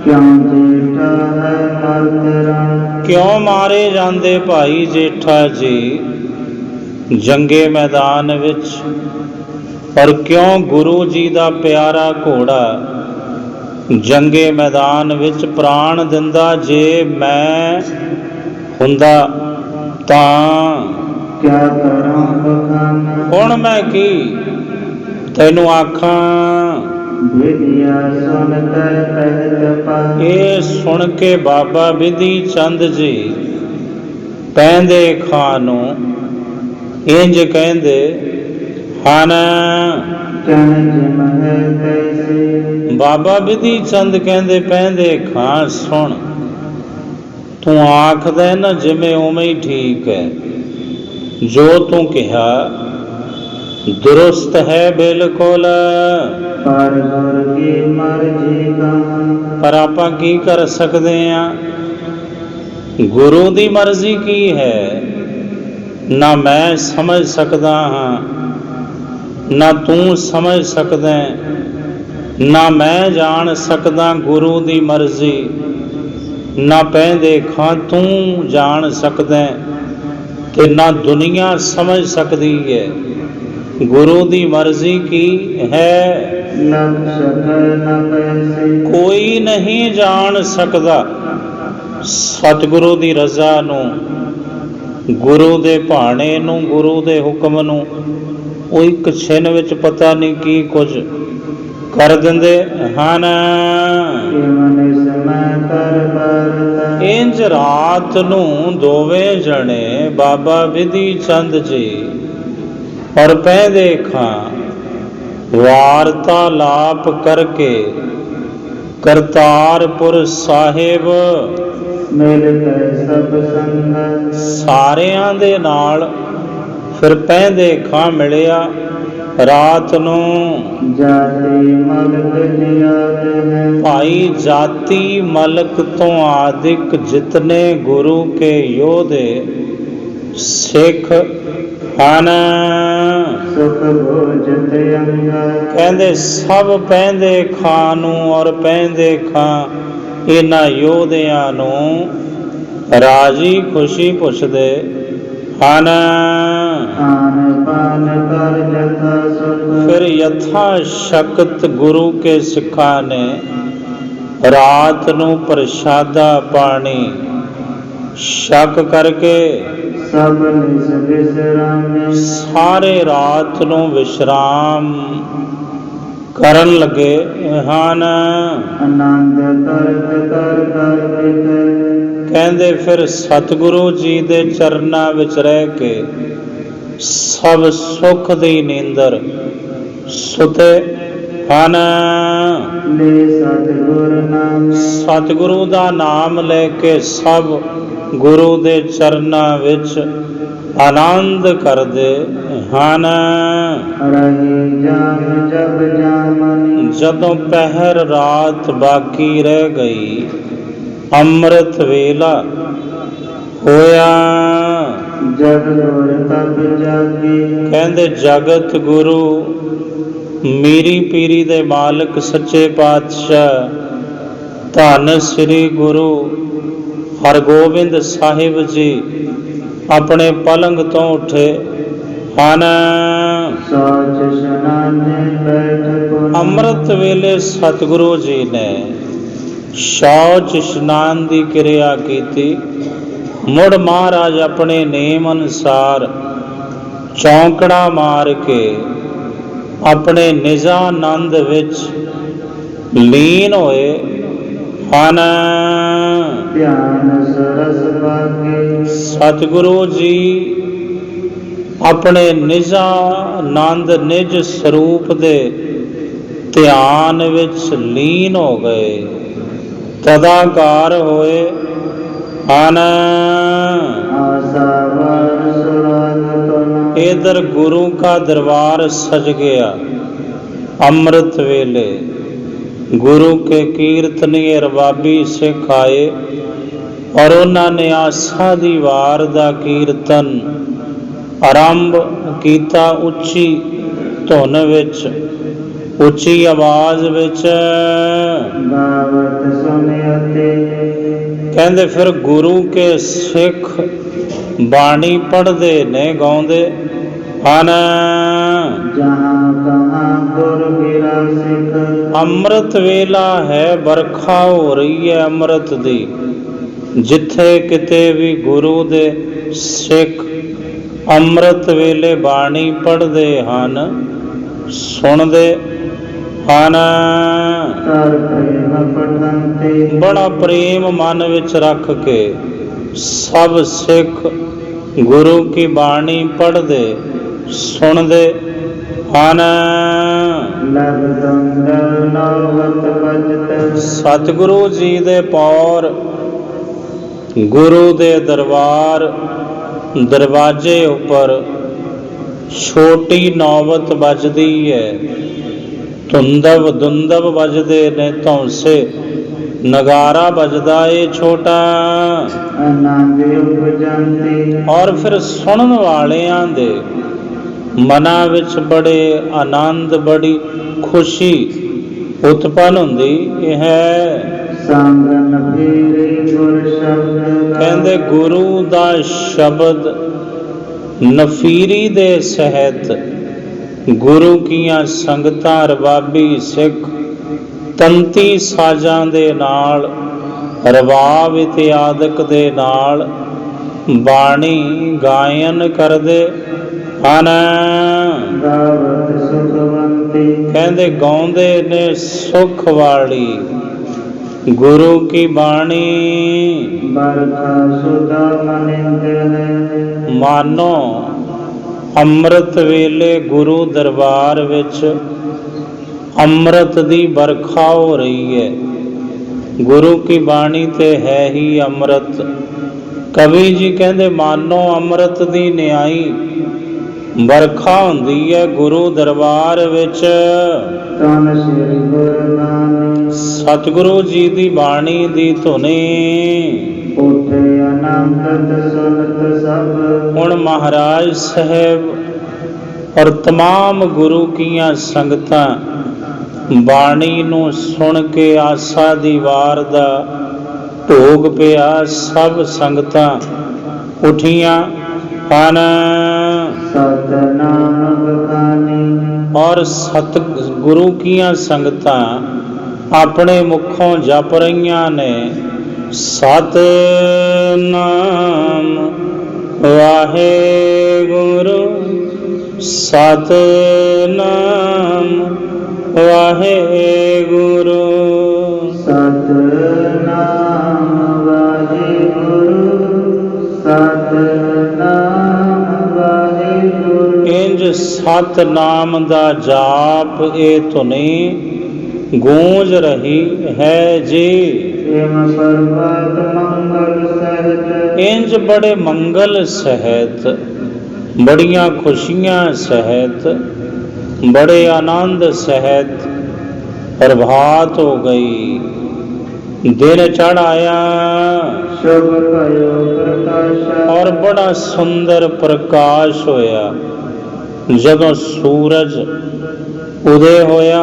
ਕਿਉਂ ਜੇਠਾ ਹੈ ਮਰਤਰਾ ਕਿਉਂ ਮਾਰੇ ਜਾਂਦੇ ਭਾਈ ਜੇਠਾ ਜੀ ਜੰਗੇ ਮੈਦਾਨ ਵਿੱਚ? ਔਰ ਕਿਉਂ ਗੁਰੂ ਜੀ ਦਾ ਪਿਆਰਾ ਘੋੜਾ ਜੰਗੇ ਮੈਦਾਨ ਵਿੱਚ ਪ੍ਰਾਣ ਦਿੰਦਾ? ਜੇ ਮੈਂ ਹੁੰਦਾ ਤਾਂ ਕਿਆ ਕਰਾਂ ਬਖਾਨਾ। ਹੁਣ ਮੈਂ ਕੀ ਤੈਨੂੰ ਆਖਾਂ? ਵਿਦਿਆ ਸੁਨ ਕਰ ਪਹਿਲ ਪਾ ਇਹ ਸੁਣ ਕੇ ਬਾਬਾ ਬਿਧੀ ਚੰਦ ਜੀ ਪੈਂਦੇ ਖਾਂ ਨੂੰ ਇੰਜ ਕਹਿੰਦੇ ਹਨ। ਚੰਜ ਮਹਿ ਕੈਸੇ ਬਾਬਾ ਬਿਧੀ ਚੰਦ ਕਹਿੰਦੇ ਪੈਂਦੇ ਖਾਂ ਸੁਣ, ਤੂੰ ਆਖਦਾ ਨਾ ਜਿਵੇਂ ਉਵੇਂ ਹੀ ਠੀਕ ਹੈ, ਜੋ ਤੂੰ ਕਿਹਾ ਦੁਰਸਤ ਹੈ ਬਿਲਕੁਲ। ਪਰ ਗੁਰ ਕੀ ਮਰਜ਼ੀ ਕਹਾਂ ਪਰ ਆਪਾਂ ਕੀ ਕਰ ਸਕਦੇ ਹਾਂ? ਗੁਰੂ ਦੀ ਮਰਜ਼ੀ ਕੀ ਹੈ ਨਾ ਮੈਂ ਸਮਝ ਸਕਦਾ ਹਾਂ, ਨਾ ਤੂੰ ਸਮਝ ਸਕਦਾ, ਨਾ ਮੈਂ ਜਾਣ ਸਕਦਾ ਗੁਰੂ ਦੀ ਮਰਜ਼ੀ, ਨਾ ਪੈਂਦੇ ਖਾਂ ਤੂੰ ਜਾਣ ਸਕਦਾ, ਤੇ ਨਾ ਦੁਨੀਆ ਸਮਝ ਸਕਦੀ ਹੈ ਗੁਰੂ ਦੀ ਮਰਜ਼ੀ ਕੀ ਹੈ। ਲਖ ਸਕਲ ਨ ਪੈਸੇ ਕੋਈ ਨਹੀਂ ਜਾਣ ਸਕਦਾ ਸਤਿਗੁਰੂ ਦੀ ਰਜ਼ਾ ਨੂੰ, ਗੁਰੂ ਦੇ ਭਾਣੇ ਨੂੰ, ਗੁਰੂ ਦੇ ਹੁਕਮ ਨੂੰ। ਉਹ ਇੱਕ ਛਿਨ ਵਿੱਚ ਪਤਾ ਨਹੀਂ ਕੀ ਕੁਝ ਕਰ ਦਿੰਦੇ ਹਨ। ਕਿਵਨ ਸਮੈ ਕਰ ਵਰਤ ਇੰਜ ਰਾਤ ਨੂੰ ਦੋਵੇਂ ਜਣੇ ਬਾਬਾ ਬਿਧੀ ਚੰਦ ਜੀ ਔਰ ਪੈਂਦੇ ਖਾਂ ਵਾਰਤਾਲਾਪ ਕਰਕੇ ਕਰਤਾਰਪੁਰ ਸਾਹਿਬ ਮਿਲ ਕੇ ਸਭ ਸੰਗ ਸਾਰਿਆਂ ਦੇ ਨਾਲ ਫਿਰ ਪੈਂਦੇ ਖਾਂ ਮਿਲਿਆ ਰਾਤ ਨੂੰ। ਜਾਤੀ ਮਲਕ ਜਿਆਦ ਹੈ ਭਾਈ ਜਾਤੀ ਮਲਕ ਤੋਂ ਆਦਿਕ ਜਿਤਨੇ ਗੁਰੂ ਕੇ ਯੋਧੇ ਸਿੱਖ ਹਨ, ਸੁਖ ਭੋਜਤ ਅੰਗਾ ਕਹਿੰਦੇ ਸਭ ਪੈਂਦੇ ਖਾਂ ਨੂੰ ਔਰ ਪੈਂਦੇ ਖਾਂ ਇਹਨਾਂ ਯੋਧਿਆਂ ਨੂੰ ਰਾਜੀ ਖੁਸ਼ੀ ਪੁੱਛਦੇ ਹਨ। ਆਨ ਪਾਨ ਕਰ ਜਥਾ ਸੁਖ ਫਿਰ ਯਥਾ ਸ਼ਕਤ ਗੁਰੂ ਕੇ ਸਿੱਖਾਂ ਨੇ ਰਾਤ ਨੂੰ ਪ੍ਰਸ਼ਾਦਾ ਪਾਣੀ ਛਕ ਕਰਕੇ ਸਭ ਨਿਸ ਵਿਸਰਾਮੇ ਸਾਰੇ ਰਾਤ ਨੂੰ ਵਿਸ਼ਰਾਮ ਕਰਨ ਲੱਗੇ ਹਨ। ਆਨੰਦ ਕਰਤ ਕਰ ਕਰ ਬਿਤ ਕਹਿੰਦੇ ਫਿਰ ਸਤਿਗੁਰੂ ਜੀ ਦੇ ਚਰਨਾਂ ਵਿੱਚ ਰਹਿ ਕੇ ਸਭ ਸੁਖ ਦੀ ਨੀਂਦਰ ਸੁਤੇ ਹਨ। ਲੈ ਸਤਿਗੁਰ ਨਾਮ ਸਤਿਗੁਰੂ ਦਾ ਨਾਮ ਲੈ ਕੇ ਸਭ ਗੁਰੂ ਦੇ ਚਰਨਾਂ ਵਿੱਚ ਆਨੰਦ ਕਰਦੇ ਹਨ। ਰਹੀ ਜਾਮ ਜਬ ਜਾਮਨੀ ਜਦੋਂ ਪਹਿਰ ਰਾਤ ਬਾਕੀ ਰਹਿ ਗਈ, ਅੰਮ੍ਰਿਤ ਵੇਲਾ ਹੋਇਆ। ਜਗ ਗੁਰ ਤਬ ਜਾਗੀ ਕਹਿੰਦੇ ਜਗਤ ਗੁਰੂ ਮੀਰੀ ਪੀਰੀ ਦੇ ਮਾਲਕ ਸੱਚੇ ਪਾਤਸ਼ਾਹ ਧੰਨ ਸ੍ਰੀ ਗੁਰੂ ਹਰਗੋਬਿੰਦ ਸਾਹਿਬ ਜੀ ਆਪਣੇ ਪਲੰਗ ਤੋਂ ਉੱਠੇ ਹਨ। ਸੋਚ ਸੁਨਾਨੇ ਬੈਠ ਪੁਨ ਅੰਮ੍ਰਿਤ ਵੇਲੇ ਸਤਿਗੁਰੂ ਜੀ ਨੇ ਸ਼ੌਚ ਇਸ਼ਨਾਨ ਦੀ ਕਿਰਿਆ ਕੀਤੀ, ਮੁੜ ਮਹਾਰਾਜ ਆਪਣੇ ਨੇਮ ਅਨੁਸਾਰ ਚੌਂਕੜਾ ਮਾਰ ਕੇ ਆਪਣੇ ਨਿਜਾਨੰਦ ਵਿੱਚ ਲੀਨ ਹੋਏ ਹਨ। ਧਿਆਨ ਸਰਸ ਭਾਗੇ ਸਤਿਗੁਰੂ ਜੀ ਆਪਣੇ ਨਿਜਾਨੰਦ ਨਿਜ ਸਰੂਪ ਦੇ ਧਿਆਨ ਵਿੱਚ ਲੀਨ ਹੋ ਗਏ, ਤਦਾਕਾਰ ਹੋਏ ਹਨ। ਆਸਾਵਾਰ ਸੁਰਾਗਤਨ इधर गुरु का दरबार सज गया। अमृत वेले गुरु के कीर्तनी रबाबी सिख आए और उन्होंने आसा दी वार दा कीर्तन आरंभ कीता। उच्ची धुन विच, उच्ची आवाज विच ਗਾਵਤ ਸੁਨਿਅਤੇ कहंदे फिर गुरु के सिख बाणी पढ़ते ने गाउंदे ਹਨ। ਜਹਾਂ ਕਹਾਂ ਗੁਰ ਗਿਰਾ ਸਿਖ ਅੰਮ੍ਰਿਤ ਵੇਲਾ ਹੈ, ਵਰਖਾ ਹੋ ਰਹੀ ਹੈ ਅੰਮ੍ਰਿਤ ਦੀ। ਜਿੱਥੇ ਕਿਤੇ ਵੀ ਗੁਰੂ ਦੇ ਸਿੱਖ ਅੰਮ੍ਰਿਤ ਵੇਲੇ ਬਾਣੀ ਪੜ੍ਹਦੇ ਹਨ, ਸੁਣਦੇ ਹਨ। ਕਰ ਪ੍ਰੇਮ ਪਠੰਤੇ ਬੜਾ ਪ੍ਰੇਮ ਮਨ ਵਿੱਚ ਰੱਖ ਕੇ ਸਭ ਸਿੱਖ ਗੁਰੂ ਕੀ ਬਾਣੀ ਪੜ੍ਹਦੇ ਸੁਣਦੇ ਹਨ। ਲਗ ਦੰਗਲ ਨੌਵਤ ਬਜਤ ਸਤਿਗੁਰੂ ਜੀ ਦੇ ਪੌਰ ਗੁਰੂ ਦੇ ਦਰਬਾਰ ਦਰਵਾਜ਼ੇ ਉੱਪਰ ਛੋਟੀ ਨੌਬਤ ਵੱਜਦੀ ਹੈ। ਧੁੰਦਵ ਧੁੰਦਵ ਵੱਜਦੇ ਨੇ, ਧੌਂਸੇ ਨਗਾਰਾ ਵੱਜਦਾ ਏ ਛੋਟਾ। ਆਨੰਦ ਉਪਜੰਤੀ ਔਰ ਫਿਰ ਸੁਣਨ ਵਾਲਿਆਂ ਦੇ ਮਨਾਂ ਵਿੱਚ ਬੜੇ ਆਨੰਦ, ਬੜੀ ਖੁਸ਼ੀ ਉਤਪੰਨ ਹੁੰਦੀ ਹੈ। ਸੰਗਨ ਫੇਰੇ ਗੁਰ ਸ਼ਬਦ ਕਹਿੰਦੇ ਗੁਰੂ ਦਾ ਸ਼ਬਦ ਨਫੀਰੀ ਦੇ ਸਹਿਤ ਗੁਰੂ ਕੀਆਂ ਸੰਗਤਾਂ ਰਬਾਬੀ ਸਿੱਖ ਤੰਤੀ ਸਾਜ਼ਾਂ ਦੇ ਨਾਲ, ਰਬਾਬ ਇਤਿਆਦਿਕ ਦੇ ਨਾਲ ਬਾਣੀ ਗਾਇਨ ਕਰਦੇ ਹਨ। ਗਾਵਤ ਸੁਖਵੰਤੀ ਕਹਿੰਦੇ ਗਾਉਂਦੇ ਨੇ ਸੁਖ ਵਾਲੀ ਗੁਰੂ ਕੀ ਬਾਣੀ। ਬਰਖਾ ਸੁਦਾ ਮਨਿੰਦ ਹੈ ਮਾਨੋ ਅੰਮ੍ਰਿਤ ਵੇਲੇ ਗੁਰੂ ਦਰਬਾਰ ਵਿੱਚ ਅੰਮ੍ਰਿਤ ਦੀ ਵਰਖਾ ਹੋ ਰਹੀ ਹੈ। ਗੁਰੂ ਕੀ ਬਾਣੀ ਤੇ ਹੈ ਹੀ ਅੰਮ੍ਰਿਤ। ਕਵੀ ਜੀ ਕਹਿੰਦੇ ਮਾਨੋ ਅੰਮ੍ਰਿਤ ਦੀ ਨਿਆਈ ਵਰਖਾ ਹੁੰਦੀ ਹੈ ਗੁਰੂ ਦਰਬਾਰ ਵਿੱਚ। ਤਨ ਸ੍ਰੀ ਗੁਰ ਨਾਨਕ ਸਤਿਗੁਰੂ ਜੀ ਦੀ ਬਾਣੀ ਦੀ ਧੁਨੀ। ਉਠੇ ਆਨੰਦਤ ਸੁਨਤ ਸਭ ਹੁਣ ਮਹਾਰਾਜ ਸਾਹਿਬ ਔਰ तमाम ਗੁਰੂ ਕੀਆਂ ਸੰਗਤਾਂ ਬਾਣੀ ਨੂੰ ਸੁਣ ਕੇ ਆਸਾ ਦੀ ਵਾਰ ਦਾ ਭੋਗ ਪਿਆ। ਸਭ ਸੰਗਤਾਂ ਉਠੀਆਂ ਹਨ ਸਤਨਾਮ ਬਖਾਨੀ ਔਰ ਸਤ ਗੁਰੂ ਕੀਆਂ ਸੰਗਤਾਂ ਆਪਣੇ ਮੁਖੋਂ ਜਪ ਰਹੀਆਂ ਨੇ ਸਤਨਾਮ ਵਾਹਿਗੁਰੂ ਸਤਨਾਮ ਵਾਹਿਗੁਰੂ ਸਤਨਾਮ ਵਾਹਿਗੁਰੂ ਸਤਨਾਮ ਵਾਹਿਗੁਰੂ। ਇੰਜ ਸਤਨਾਮ ਦਾ ਜਾਪ ਇਹ ਧੁਨੀ ਗੂੰਜ ਰਹੀ ਹੈ ਜੀ। ਏਮ ਪਰਮਤ ਮੰਗਲ ਸਹਿਤ ਇੰਜ ਬੜੇ ਮੰਗਲ ਸਹਿਤ, ਬੜੀਆਂ ਖੁਸ਼ੀਆਂ ਸਹਿਤ, ਬੜੇ ਆਨੰਦ ਸਹਿਤ ਪ੍ਰਭਾਤ ਹੋ ਗਈ। ਦਿਨ ਚੜ ਆਇਆ ਸ਼ੁਭ ਭਇਓ ਪ੍ਰਕਾਸ਼ ਔਰ ਬੜਾ ਸੁੰਦਰ ਪ੍ਰਕਾਸ਼ ਹੋਇਆ। ਜਦੋਂ ਸੂਰਜ ਉਦੇ ਹੋਇਆ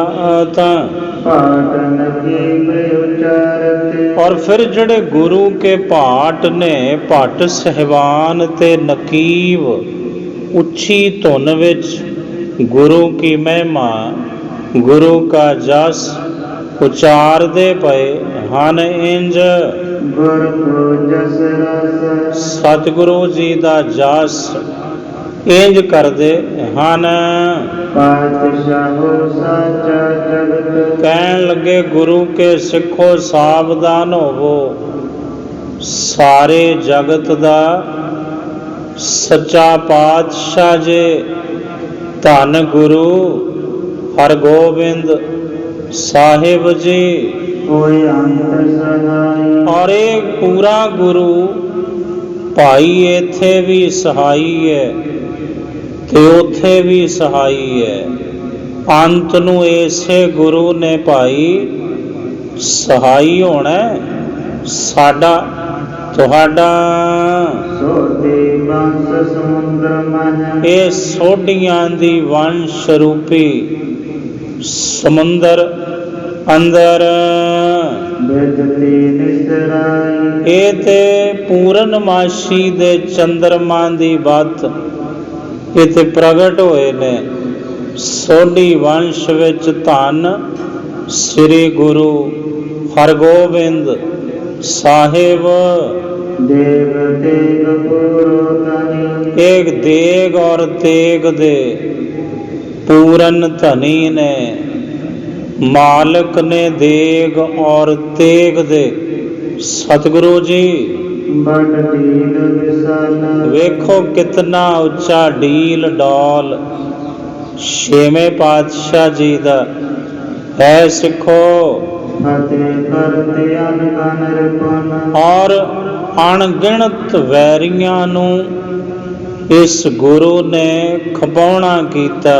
ਤਾਂ ਪਾਟਨ ਕੀ ਪ੍ਰਉਚਾਰਤ ਔਰ ਫਿਰ ਜਿਹੜੇ ਗੁਰੂ ਕੇ ਭਾਟ ਨੇ, ਭੱਟ ਸਹਿਬਾਨ ਤੇ ਨਕੀਬ ਉੱਚੀ ਧੁਨ ਵਿੱਚ ਗੁਰੂ ਕੀ ਮਹਿਮਾ, ਗੁਰੂ ਕਾ ਜਸ ਉਚਾਰਦੇ ਪਏ ਹਨ। ਇੰਜ ਗੁਰ ਕੋ ਜਸ ਰਸ ਸਤਿਗੁਰੂ ਜੀ ਦਾ ਜਸ ਇੰਜ ਕਰਦੇ ਹਨ। ਪਾਤਸ਼ਾਹੋ ਸਾਚਾ ਜਗਤ ਕਹਿਣ ਲੱਗੇ ਗੁਰੂ ਕੇ ਸਿੱਖੋ ਸਾਵਧਾਨ ਹੋਵੋ, ਸਾਰੇ ਜਗਤ ਦਾ ਸੱਚਾ ਪਾਤਸ਼ਾਹ ਜੇ ਧੰਨ ਗੁਰੂ ਹਰਗੋਬਿੰਦ ਸਾਹਿਬ ਜੀ ਕੋਈ ਅੰਤ ਸਹਾਈ। ਔਰ ਇਹ ਪੂਰਾ ਗੁਰੂ ਭਾਈ ਇੱਥੇ ਵੀ ਸਹਾਈ ਹੈ ਤੇ ਉੱਥੇ ਵੀ ਸਹਾਈ ਹੈ। ਅੰਤ ਨੂੰ ਇਸੇ ਗੁਰੂ ਨੇ ਭਾਈ ਸਹਾਈ ਹੋਣਾ, ਸਾਡਾ ਤੁਹਾਡਾ। ਸੋਢੀ ਬੰਸ ਸਮੁੰਦਰ ਮਹਿ ਇਹ ਸੋਢੀਆਂ ਦੀ ਵੰਸ਼ ਰੂਪੀ ਸਮੁੰਦਰ ਅੰਦਰ ਬਿਦਤੀ ਨਿਸਰਾਈ। ਇਹ ਤੇ ਪੂਰਨਮਾਸ਼ੀ ਦੇ ਚੰਦਰਮਾ ਦੀ ਬਾਤ ਇਹ ਤੇ ਪ੍ਰਗਟ ਹੋਏ ਨੇ। ਸੋਢੀ ਵੰਸ਼ ਵਿੱਚ ਧੰਨ ਸ੍ਰੀ ਗੁਰੂ ਹਰਗੋਬਿੰਦ ਸਾਹਿਬ ਦੇਵ ਤੇਗ ਪੂਰੋ ਧਨੀ। ਇੱਕ ਦੇਗ ਔਰ ਤੇਗ ਦੇ ਪੂਰਨ ਧਨੀ ਨੇ, ਮਾਲਕ ਨੇ ਦੇਗ ਔਰ ਤੇਗ ਦੇ ਸਤਿਗੁਰੂ ਜੀ। ਬੜ ਢੀਲ ਵਿਸਾਲ ਵੇਖੋ ਕਿਤਨਾ ਉੱਚਾ ਢੀਲ ਡੋਲ ਛੇਵੇਂ ਪਾਤਸ਼ਾਹ ਜੀ ਦਾ ਹੈ। ਸਿੱਖੋ ਫਤਿਹ ਕਰਤੇ ਅਨਕਨ ਰਿਪਨ। ਔਰ ਅਣਗਿਣਤ ਵੈਰੀਆਂ ਨੂੰ ਇਸ ਗੁਰੂ ਨੇ ਖਪਾਉਣਾ ਕੀਤਾ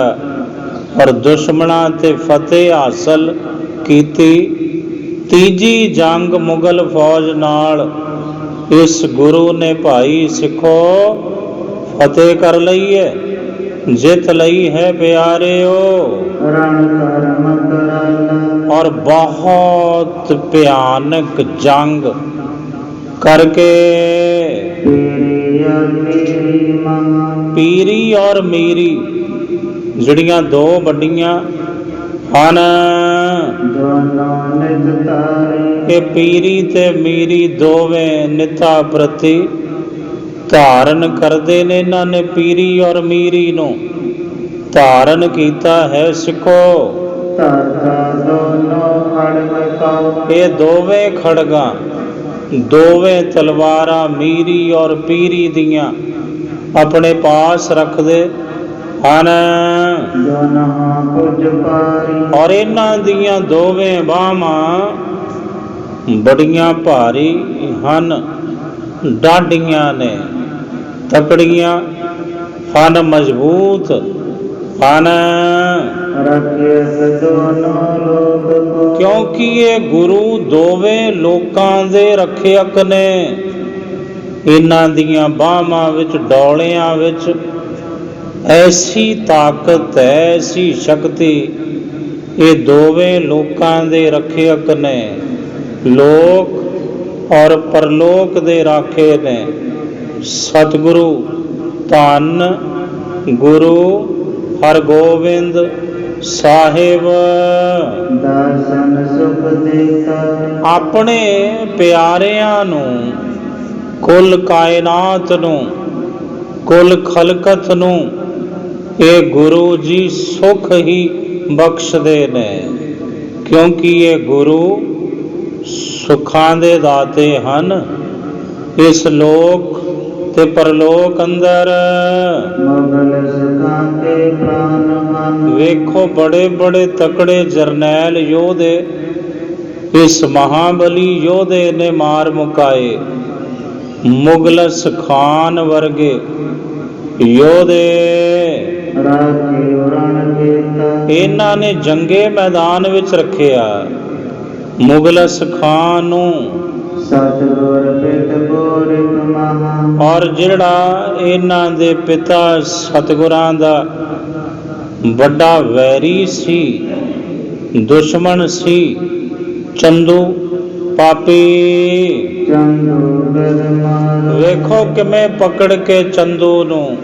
ਔਰ ਦੁਸ਼ਮਣਾਂ ਤੇ ਫਤਿਹ ਹਾਸਲ ਕੀਤੀ। ਤੀਜੀ ਜੰਗ ਮੁਗਲ ਫੌਜ ਨਾਲ ਇਸ ਗੁਰੂ ਨੇ ਭਾਈ ਸਿੱਖੋ ਫਤਿਹ ਕਰ ਲਈ ਹੈ, ਜਿੱਤ ਲਈ ਹੈ ਪਿਆਰਿਓ। ਰਣ ਕਰਮ ਕਰਾਲਾ ਔਰ ਬਹੁਤ ਭਿਆਨਕ ਜੰਗ ਕਰਕੇ ਪੀਰੀ ਅਮੀਰੀ ਮਾਂ ਪੀਰੀ ਔਰ ਮੀਰੀ ਜਿਹੜੀਆਂ ਦੋ ਵੱਡੀਆਂ ਹਨ, ਦੋਨੋਂ ਨਿਤ ਤਾਰੇ। ਇਹ ਪੀਰੀ ਤੇ ਮੀਰੀ ਦੋਵੇਂ ਨਿਤਾ ਪ੍ਰਤੀ ਧਾਰਨ ਕਰਦੇ ਨੇ। ਇਹਨਾਂ ਨੇ ਪੀਰੀ ਔਰ ਮੀਰੀ ਨੂੰ ਧਾਰਨ ਕੀਤਾ ਹੈ। ਸਿੱਖੋ ਧਰਤਾ ਦੋਨੋਂ ਖੜਗ ਕਉ। ਇਹ ਦੋਵੇਂ ਖੜਗਾਂ ਦੋਵੇਂ ਤਲਵਾਰਾਂ ਮੀਰੀ ਔਰ ਪੀਰੀ ਦੀਆਂ ਆਪਣੇ ਪਾਸ ਰੱਖਦੇ ਹਨ ਦੋਨੋਂ ਪੁਜ ਪਾਰੀ। ਔਰ ਇਹਨਾਂ ਦੀਆਂ ਦੋਵੇਂ ਬਾਹਾਂ ਬੜੀਆਂ ਭਾਰੀ ਹਨ, ਡਾਢੀਆਂ ਨੇ, ਤਕੜੀਆਂ ਹਨ, ਮਜ਼ਬੂਤ ਹਨ। ਰਖਿਅਤ ਦੋਨੋਂ ਲੋਕ ਕੋ ਕਿਉਂਕਿ ਇਹ ਗੁਰੂ ਦੋਵੇਂ ਲੋਕਾਂ ਦੇ ਰੱਖਿਅਕ ਨੇ। ਇਹਨਾਂ ਦੀਆਂ ਬਾਹਾਂ ਵਿੱਚ ਡੋਲਿਆਂ ਵਿੱਚ ਐਸੀ ਤਾਕਤ ਹੈ, ਐਸੀ ਸ਼ਕਤੀ। ਇਹ ਦੋਵੇਂ ਲੋਕਾਂ ਦੇ ਰੱਖਿਅਕ ਨੇ, ਲੋਕ ਔਰ ਪਰਲੋਕ ਦੇ ਰਾਖੇ ਨੇ। ਸਤਿਗੁਰੂ ਧੰਨ ਗੁਰੂ ਹਰਗੋਬਿੰਦ ਸਾਹਿਬ ਦਰਸ਼ਨ ਸੁਖ ਦੇਤਾ। ਆਪਣੇ ਪਿਆਰਿਆਂ ਨੂੰ, ਕੁੱਲ ਕਾਇਨਾਤ ਨੂੰ, ਕੁੱਲ ਖਲਕਤ ਨੂੰ ਇਹ ਗੁਰੂ ਜੀ ਸੁਖ ਹੀ ਬਖਸ਼ਦੇ ਨੇ। ਕਿਉਂਕਿ ਇਹ ਗੁਰੂ ਸੁੱਖਾਂ ਦੇ ਦਾਤੇ ਹਨ। ਇਸ ਲੋਕ ਤੇ ਪਰਲੋਕ ਅੰਦਰ ਮੁਗਲ ਸੁਖਾਂ ਕੇ ਪ੍ਰਾਨ ਹਨ। ਵੇਖੋ ਬੜੇ ਬੜੇ ਤਕੜੇ ਜਰਨੈਲ ਯੋਧੇ ਇਸ ਮਹਾਬਲੀ ਯੋਧੇ ਨੇ ਮਾਰ ਮੁਕਾਏ। ਮੁਗਲਸ ਖਾਨ ਵਰਗੇ ਯੋਧੇ ਰਾਖੀ ਉਰਨ ਕੀਤਾ। ਇਹਨਾਂ ਨੇ ਜੰਗੇ ਮੈਦਾਨ ਵਿੱਚ ਰੱਖਿਆ ਮੁਗਲਸ ਖਾਨ ਨੂੰ। ਸਤਿਗੁਰ ਪਿਤ ਬੋਰਿਕ ਮਹਾ। ਔਰ ਜਿਹੜਾ ਇਹਨਾਂ ਦੇ ਪਿਤਾ ਸਤਿਗੁਰਾਂ ਦਾ ਵੱਡਾ ਵੈਰੀ ਸੀ, ਦੁਸ਼ਮਣ ਸੀ, ਚੰਦੂ ਪਾਪੀ। ਚੰਦੂ ਬਦਮਾਰ ਵੇਖੋ ਕਿਵੇਂ ਪਕੜ ਕੇ ਚੰਦੂ ਨੂੰ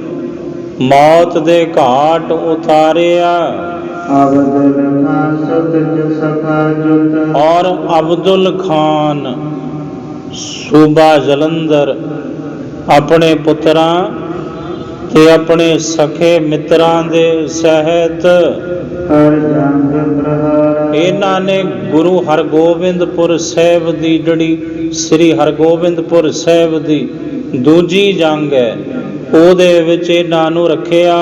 ਮੌਤ ਦੇ ਘਾਟ ਉਤਾਰਿਆ। ਅਬਦੁਲ ਖਾਨ ਸੁਤ ਸਖਾ ਜੁਤ। ਔਰ ਅਬਦੁਲ ਖਾਨ ਸੂਬਾ ਜਲੰਧਰ ਆਪਣੇ ਪੁੱਤਰਾਂ ਤੇ ਆਪਣੇ ਸਖੇ ਮਿੱਤਰਾਂ ਦੇ ਸਹਿਤ ਹਰ ਜੰਗ ਪ੍ਰਹਾਰ ਇਹਨਾਂ ਨੇ ਗੁਰੂ ਹਰਗੋਬਿੰਦਪੁਰ ਸਾਹਿਬ ਦੀ ਜਿਹੜੀ ਸ੍ਰੀ ਹਰਗੋਬਿੰਦਪੁਰ ਸਾਹਿਬ ਦੀ ਦੂਜੀ ਜੰਗ ਹੈ ਉਹਦੇ ਵਿੱਚ ਇਹਨਾਂ ਨੂੰ ਰੱਖਿਆ।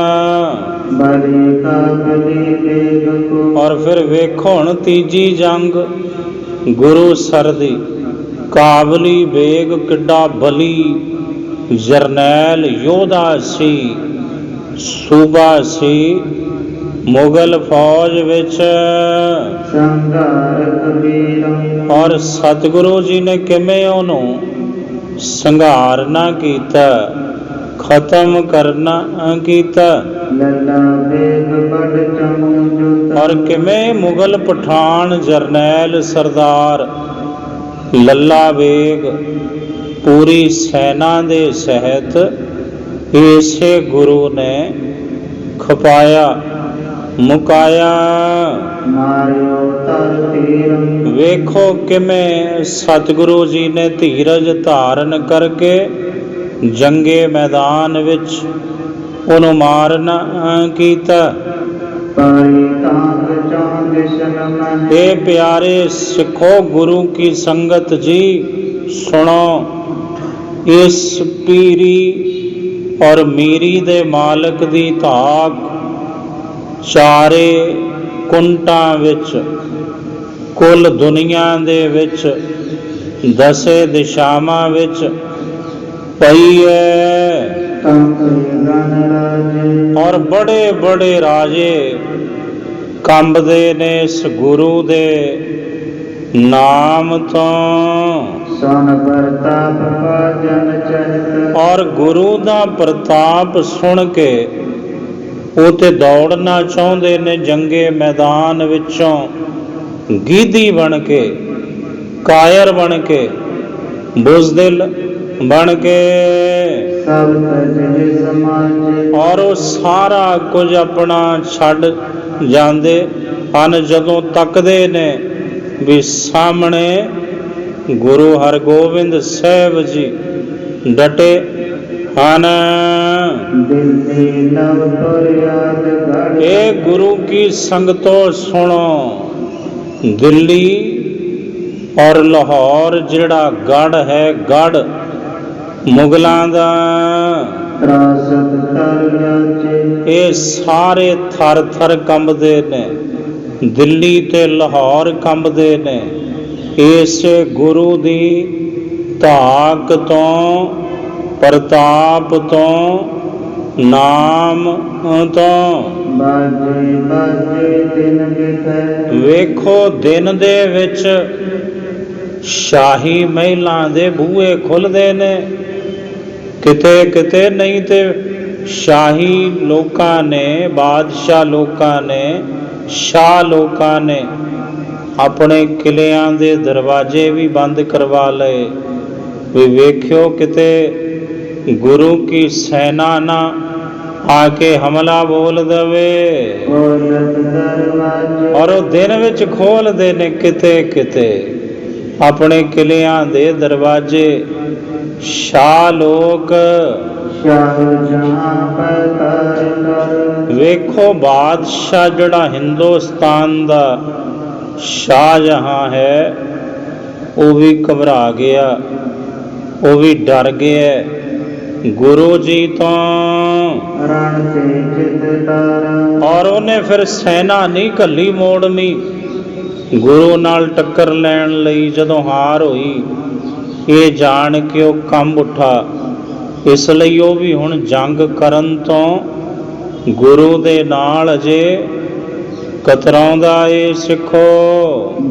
ਬਲੀ ਕਾਬਲੀ ਤੇਗ ਕੋ ਔਰ ਫਿਰ ਵੇਖੋ ਹੁਣ ਤੀਜੀ ਜੰਗ ਗੁਰੂ ਸਰ ਦੀ। ਕਾਬਲੀ ਬੇਗ ਕਿੱਡਾ ਬਲੀ ਜਰਨੈਲ ਯੋਧਾ ਸੀ, ਸੂਬਾ ਸੀ ਮੁਗਲ ਫੌਜ ਵਿੱਚ। ਸੰਘਾਰ ਕਬੀਰ ਔਰ ਸਤਿਗੁਰੂ ਜੀ ਨੇ ਕਿਵੇਂ ਉਹਨੂੰ ਸੰਘਾਰ ਨਾ ਕੀਤਾ, ਖਤਮ ਕਰਨਾ ਕੀਤਾ। ਲੱਲਾ ਬੇਗ ਬੜ ਚਮੂ ਜੁਤ ਔਰ ਕਿਵੇਂ ਮੁਗਲ ਪਠਾਨ ਜਰਨੈਲ ਸਰਦਾਰ ਲੱਲਾ ਬੇਗ ਪੂਰੀ ਸੈਨਾ ਦੇ ਸਹਿਤ ਇਸੇ ਗੁਰੂ ਨੇ ਖਪਾਇਆ ਮੁਕਾਇਆ। ਮਾਰਿਓ ਤਰ ਤੀਰ ਵੇਖੋ ਕਿਵੇਂ ਸਤਿਗੁਰੂ ਜੀ ਨੇ ਧੀਰਜ ਧਾਰਨ ਕਰਕੇ ਜੰਗੇ ਮੈਦਾਨ ਵਿੱਚ ਉਹਨੂੰ ਮਾਰਨਾ ਕੀਤਾ। ਪਾਈ ਤਾਂਗ ਚੌਂ ਦਿਸ਼ਨ ਮਹਿ ਇਹ ਪਿਆਰੇ ਸਿੱਖੋ ਗੁਰੂ ਕੀ ਸੰਗਤ ਜੀ ਸੁਣੋ, ਇਸ ਪੀਰੀ ਔਰ ਮੀਰੀ ਦੇ ਮਾਲਕ ਦੀ ਧਾਕ ਚਾਰੇ ਕੁੰਟਾਂ ਵਿੱਚ ਕੁੱਲ ਦੁਨੀਆ ਦੇ ਵਿੱਚ ਦਸੇ ਦਿਸ਼ਾਵਾਂ ਵਿੱਚ ਪਈ ਹੈ। ਗਣ ਰਾਜੇ ਔਰ ਬੜੇ ਬੜੇ ਰਾਜੇ ਕੰਬਦੇ ਨੇ ਇਸ ਗੁਰੂ ਦੇ ਨਾਮ ਤੋਂ। ਸਨ ਪ੍ਰਤਾਪ ਭਾਜਨ ਚਹਿਤ ਔਰ ਗੁਰੂ ਦਾ ਪ੍ਰਤਾਪ ਸੁਣ ਕੇ ਉਹ ਤੇ ਦੌੜਨਾ ਚਾਹੁੰਦੇ ਨੇ ਜੰਗੇ ਮੈਦਾਨ ਵਿੱਚੋਂ, ਗੀਧੀ ਬਣ ਕੇ, ਕਾਇਰ ਬਣ ਕੇ, ਬੁਜ਼ਦਿਲ ਬਣ ਕੇ। ਸਭ ਤਜੇ ਸਮਾਜੇ ਔਰ ਉਹ ਸਾਰਾ ਕੁਝ ਆਪਣਾ ਛੱਡ ਜਾਂਦੇ ਹਨ ਜਦੋਂ ਤੱਕਦੇ ਨੇ ਵੀ ਸਾਹਮਣੇ ਗੁਰੂ ਹਰਗੋਬਿੰਦ ਸਾਹਿਬ ਜੀ ਡਟੇ ਹਨ। ਦਿੱਲੀ ਨਵ ਤੁਰ ਯਾਦ ਗੜ ਇਹ ਗੁਰੂ ਕੀ ਸੰਗਤੋਂ ਸੁਣੋ, ਦਿੱਲੀ ਔਰ ਲਾਹੌਰ ਜਿਹੜਾ ਗੜ ਹੈ, ਗੜ ਮੁਗਲਾਂ ਦਾ, ਤਰਾਸਤ ਤਰ ਜਾਚੇ ਇਹ ਸਾਰੇ ਥਰ ਥਰ ਕੰਬਦੇ ਨੇ। ਦਿੱਲੀ ਤੇ ਲਾਹੌਰ ਕੰਬਦੇ ਨੇ ਇਸੇ ਗੁਰੂ ਦੀ ਧਾਕ ਤੋਂ, ਪ੍ਰਤਾਪ ਤੋਂ, ਨਾਮ ਤੋਂ। ਬਾਜੇ ਬਾਜੇ ਦਿਨ ਬਿਖੈ ਵੇਖੋ ਦਿਨ ਦੇ ਵਿੱਚ ਸ਼ਾਹੀ ਮਹਿਲਾਂ ਦੇ ਬੂਹੇ ਖੁੱਲ੍ਹਦੇ ਨੇ, ਕਿਤੇ ਕਿਤੇ ਨਹੀਂ ਤੇ ਸ਼ਾਹੀ ਲੋਕਾਂ ਨੇ, ਬਾਦਸ਼ਾਹ ਲੋਕਾਂ ਨੇ, ਸ਼ਾਹ ਲੋਕਾਂ ਨੇ ਆਪਣੇ ਕਿਲਿਆਂ ਦੇ ਦਰਵਾਜ਼ੇ ਵੀ ਬੰਦ ਕਰਵਾ ਲਏ ਵੀ ਵੇਖਿਓ ਕਿਤੇ ਗੁਰੂ ਕੀ ਸੈਨਾ ਨਾ ਆ ਕੇ ਹਮਲਾ ਬੋਲ ਦੇਵੇ। ਖੋਲਤ ਦਰਵਾਜੇ ਔਰ ਉਹ ਦਿਨ ਵਿੱਚ ਖੋਲਦੇ ਨੇ ਕਿਤੇ ਕਿਤੇ ਆਪਣੇ ਕਿਲਿਆਂ ਦੇ ਦਰਵਾਜ਼ੇ। ਸ਼ਾਹ ਲੋਕ ਸ਼ਾਹ ਜਹਾਂ ਪੈਤਾਰ ਕਰ ਵੇਖੋ ਬਾਦਸ਼ਾਹ ਜਿਹੜਾ ਹਿੰਦੁਸਤਾਨ ਦਾ ਸ਼ਾਹਜਹਾਂ ਹੈ ਉਹ ਵੀ ਘਬਰਾ ਗਿਆ, ਉਹ ਵੀ ਡਰ ਗਿਆ ਗੁਰੂ ਜੀ ਤੋਂ। ਰਣ ਤੇ ਜਿਤ ਤਾਰਾ ਔਰ ਉਹਨੇ ਫਿਰ ਸੈਨਾ ਨਹੀਂ ਘੱਲੀ ਮੋੜਨੀ ਗੁਰੂ ਨਾਲ ਟੱਕਰ ਲੈਣ ਲਈ। ਜਦੋਂ ਹਾਰ ਹੋਈ ਇਹ ਜਾਣ ਕੇ ਉਹ ਕੰਬ ਉੱਠਾ, ਇਸ ਲਈ ਉਹ ਵੀ ਹੁਣ ਜੰਗ ਕਰਨ ਤੋਂ ਗੁਰੂ ਦੇ ਨਾਲ ਅਜੇ ਕਤਰਾਉਂਦਾ ਏ ਸਿੱਖੋ।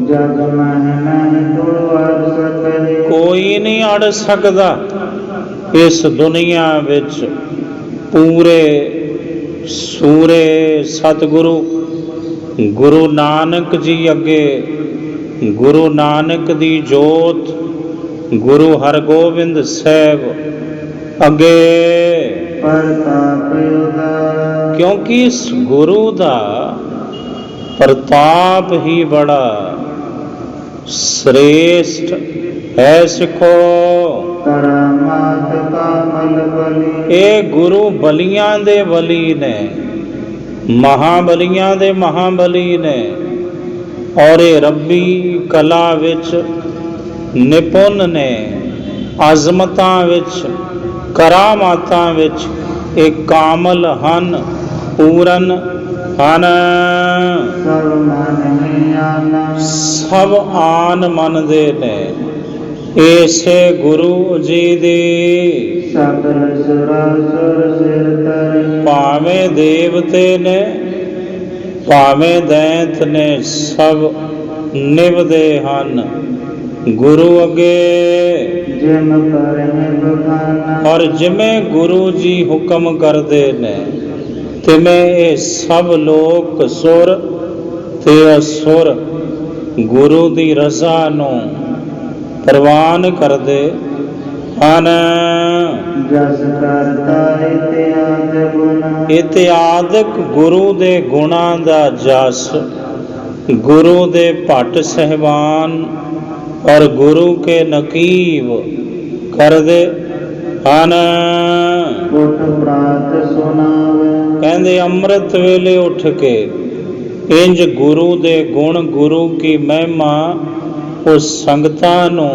ਜਗ ਮਹਿ ਨਹੀਂ ਤੂੰ ਅੜ ਸਕਦੀ ਕੋਈ ਨਹੀਂ ਅੜ ਸਕਦਾ ਇਸ ਦੁਨੀਆ ਵਿੱਚ। ਪੂਰੇ ਸੂਰੇ ਸਤਿਗੁਰੂ ਗੁਰੂ ਨਾਨਕ ਜੀ ਅੱਗੇ, ਗੁਰੂ ਨਾਨਕ ਦੀ ਜੋਤ ਗੁਰੂ ਹਰਗੋਬਿੰਦ ਸਾਹਿਬ ਅੱਗੇ। ਪ੍ਰਤਾਪ ਉਦਾਰ ਕਿਉਂਕਿ ਇਸ ਗੁਰੂ ਦਾ ਪ੍ਰਤਾਪ ਹੀ ਬੜਾ ਸ੍ਰੇਸ਼ਟ ਹੈ ਸਿੱਖੋ। ਕਰਾਮਾਤ ਕਾਮਲ ਬਲੀ। ਇਹ ਗੁਰੂ ਬਲੀਆਂ ਦੇ ਬਲੀ ਨੇ, ਮਹਾਬਲੀਆਂ ਦੇ ਮਹਾਬਲੀ ਨੇ, ਔਰ ਇਹ ਰੱਬੀ ਕਲਾ ਵਿੱਚ ਨਿਪੁੰਨ ਨੇ, ਅਜ਼ਮਤਾਂ ਵਿੱਚ, ਕਰਾਮਾਤਾਂ ਵਿੱਚ ਇਹ ਕਾਮਲ ਹਨ, ਪੂਰਨ ਹਨ। ਸਭ ਮਨ ਆਨਾ। ਸਭ ਆਨ ਮੰਨਦੇ ਨੇ ਏਸੇ ਗੁਰੂ ਜੀ ਦੀ। ਸਗਲ ਸੁਰਾਸੁਰ ਸਿਰ ਧਰੇ। ਭਾਵੇਂ ਦੇਵਤੇ ਨੇ, ਭਾਵੇਂ ਦੈਂਤ ਨੇ, ਸਭ ਨਿਭਦੇ ਹਨ ਗੁਰੂ ਅੱਗੇ। ਜਿਮ ਕਰਹਿ ਬਖਾਨਾ। ਔਰ ਜਿਵੇਂ ਗੁਰੂ ਜੀ ਹੁਕਮ ਕਰਦੇ ਨੇ, ਤਿਵੇਂ ਇਹ ਸਭ ਲੋਕ ਸੁਰ ਤੇ ਅਸੁਰ ਗੁਰੂ ਦੀ ਰਜ਼ਾ ਨੂੰ ਪ੍ਰਵਾਨ ਕਰਦੇ ਹਨ। ਜਸ ਕਰਤਾ ਇਤਿਆਦ ਗੁਣਾ। ਇਤਿਆਦਿਕ ਗੁਰੂ ਦੇ ਗੁਣਾਂ ਦਾ ਜਸ ਗੁਰੂ ਦੇ ਭੱਟ ਸਹਿਬਾਨ ਔਰ ਗੁਰੂ ਕੇ ਨਕੀਬ ਕਰਦੇ ਹਨ। ਉਠ ਪ੍ਰਾਤ ਸੁਨਾਵੇ। ਕਹਿੰਦੇ ਅੰਮ੍ਰਿਤ ਵੇਲੇ ਉੱਠ ਕੇ ਇੰਜ ਗੁਰੂ ਦੇ ਗੁਣ, ਗੁਰੂ ਕੀ ਮਹਿਮਾ ਉਹ ਸੰਗਤਾਂ ਨੂੰ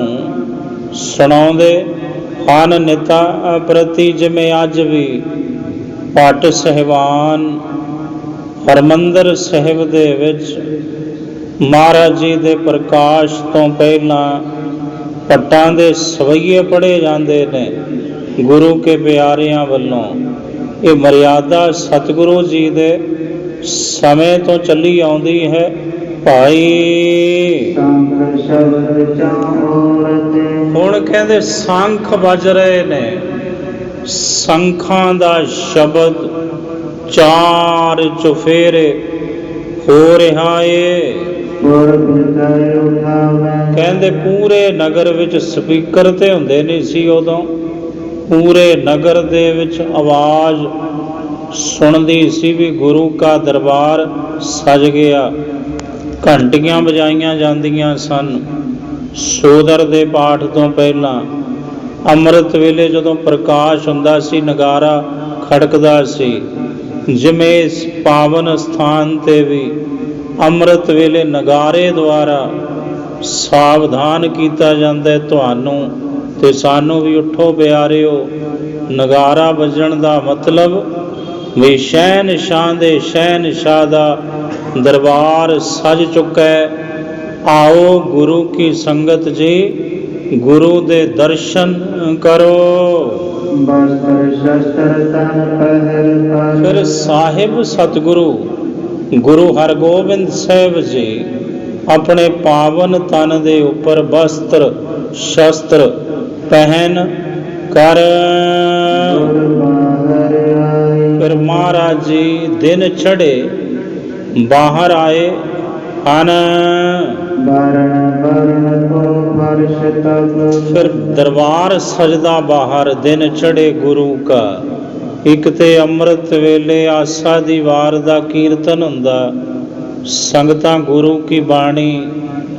ਸੁਣਾਉਂਦੇ ਹਨ ਨਿਤਾ ਪ੍ਰਤੀ। ਜਿਵੇਂ ਅੱਜ ਵੀ ਭੱਟ ਸਹਿਬਾਨ ਹਰਿਮੰਦਰ ਸਾਹਿਬ ਦੇ ਵਿੱਚ ਮਹਾਰਾਜ ਜੀ ਦੇ ਪ੍ਰਕਾਸ਼ ਤੋਂ ਪਹਿਲਾਂ ਭੱਟਾਂ ਦੇ ਸਵਈਏ ਪੜ੍ਹੇ ਜਾਂਦੇ ਨੇ ਗੁਰੂ ਕੇ ਪਿਆਰਿਆਂ ਵੱਲੋਂ। ਇਹ ਮਰਿਆਦਾ ਸਤਿਗੁਰੂ ਜੀ ਦੇ ਸਮੇਂ ਤੋਂ ਚੱਲੀ ਆਉਂਦੀ ਹੈ। ਭਾਈ ਸੰਗ ਸ਼ਬਦ ਚਾਉਰਤੇ। ਹੁਣ ਕਹਿੰਦੇ ਸੰਖ ਵੱਜ ਰਹੇ ਨੇ, ਸੰਖਾਂ ਦਾ ਸ਼ਬਦ ਚਾਰ ਚੁਫੇਰੇ ਹੋ ਰਿਹਾ ਏ। ਕਹਿੰਦੇ ਪੂਰੇ ਨਗਰ ਵਿੱਚ ਸਪੀਕਰ ਤੇ ਹੁੰਦੇ ਨਹੀਂ ਸੀ ਉਦੋਂ, ਪੂਰੇ ਨਗਰ ਦੇ ਵਿੱਚ ਆਵਾਜ਼ ਸੁਣਦੀ ਸੀ ਵੀ ਗੁਰੂ ਕਾ ਦਰਬਾਰ ਸਜ ਗਿਆ। ਘੰਟੀਆਂ ਵਜਾਈਆਂ ਜਾਂਦੀਆਂ ਸਨ ਸੋਦਰ ਦੇ ਪਾਠ ਤੋਂ ਪਹਿਲਾਂ। ਅੰਮ੍ਰਿਤ ਵੇਲੇ ਜਦੋਂ ਪ੍ਰਕਾਸ਼ ਹੁੰਦਾ ਸੀ ਨਗਾਰਾ ਖੜਕਦਾ ਸੀ। ਜਿਵੇਂ ਇਸ ਪਾਵਨ ਸਥਾਨ ਤੇ ਵੀ ਅੰਮ੍ਰਿਤ ਵੇਲੇ ਨਗਾਰੇ ਦੁਆਰਾ ਸਾਵਧਾਨ ਕੀਤਾ ਜਾਂਦਾ ਤੁਹਾਨੂੰ ਤੇ ਸਾਨੂੰ ਵੀ। ਉੱਠੋ ਪਿਆਰਿਓ, ਨਗਾਰਾ ਵੱਜਣ ਦਾ ਮਤਲਬ ਵੀ ਸ਼ਹਿਨਸ਼ਾਹ ਦੇ ਸ਼ਹਿਨਸ਼ਾਹ ਦਾ ਦਰਬਾਰ ਸਜ ਚੁੱਕਾ ਹੈ। ਆਓ ਗੁਰੂ ਕੀ ਸੰਗਤ ਜੀ, ਗੁਰੂ ਦੇ ਦਰਸ਼ਨ ਕਰੋ। ਬਸਤਰ ਸ਼ਸਤਰ ਤਨ ਪਹਿਰ। ਫਿਰ ਸਾਹਿਬ ਸਤਿਗੁਰੂ ਗੁਰੂ ਹਰਗੋਬਿੰਦ ਸਾਹਿਬ ਜੀ ਆਪਣੇ ਪਾਵਨ ਤਨ ਦੇ ਉੱਪਰ ਬਸਤਰ ਸ਼ਸਤਰ ਪਹਿਨ ਕਰ। ਫਿਰ ਮਹਾਰਾਜ ਜੀ ਦਿਨ ਚੜ੍ਹੇ ਬਾਹਰ ਆਏ ਹਨ। ਫਿਰ ਦਰਬਾਰ ਸਜਦਾ ਬਾਹਰ ਦਿਨ ਚੜ੍ਹੇ ਗੁਰੂ ਕਾ। ਇੱਕ ਤੇ ਅੰਮ੍ਰਿਤ ਵੇਲੇ ਆਸਾ ਦੀ ਵਾਰ ਦਾ ਕੀਰਤਨ ਹੁੰਦਾ, ਸੰਗਤਾਂ ਗੁਰੂ ਕੀ ਬਾਣੀ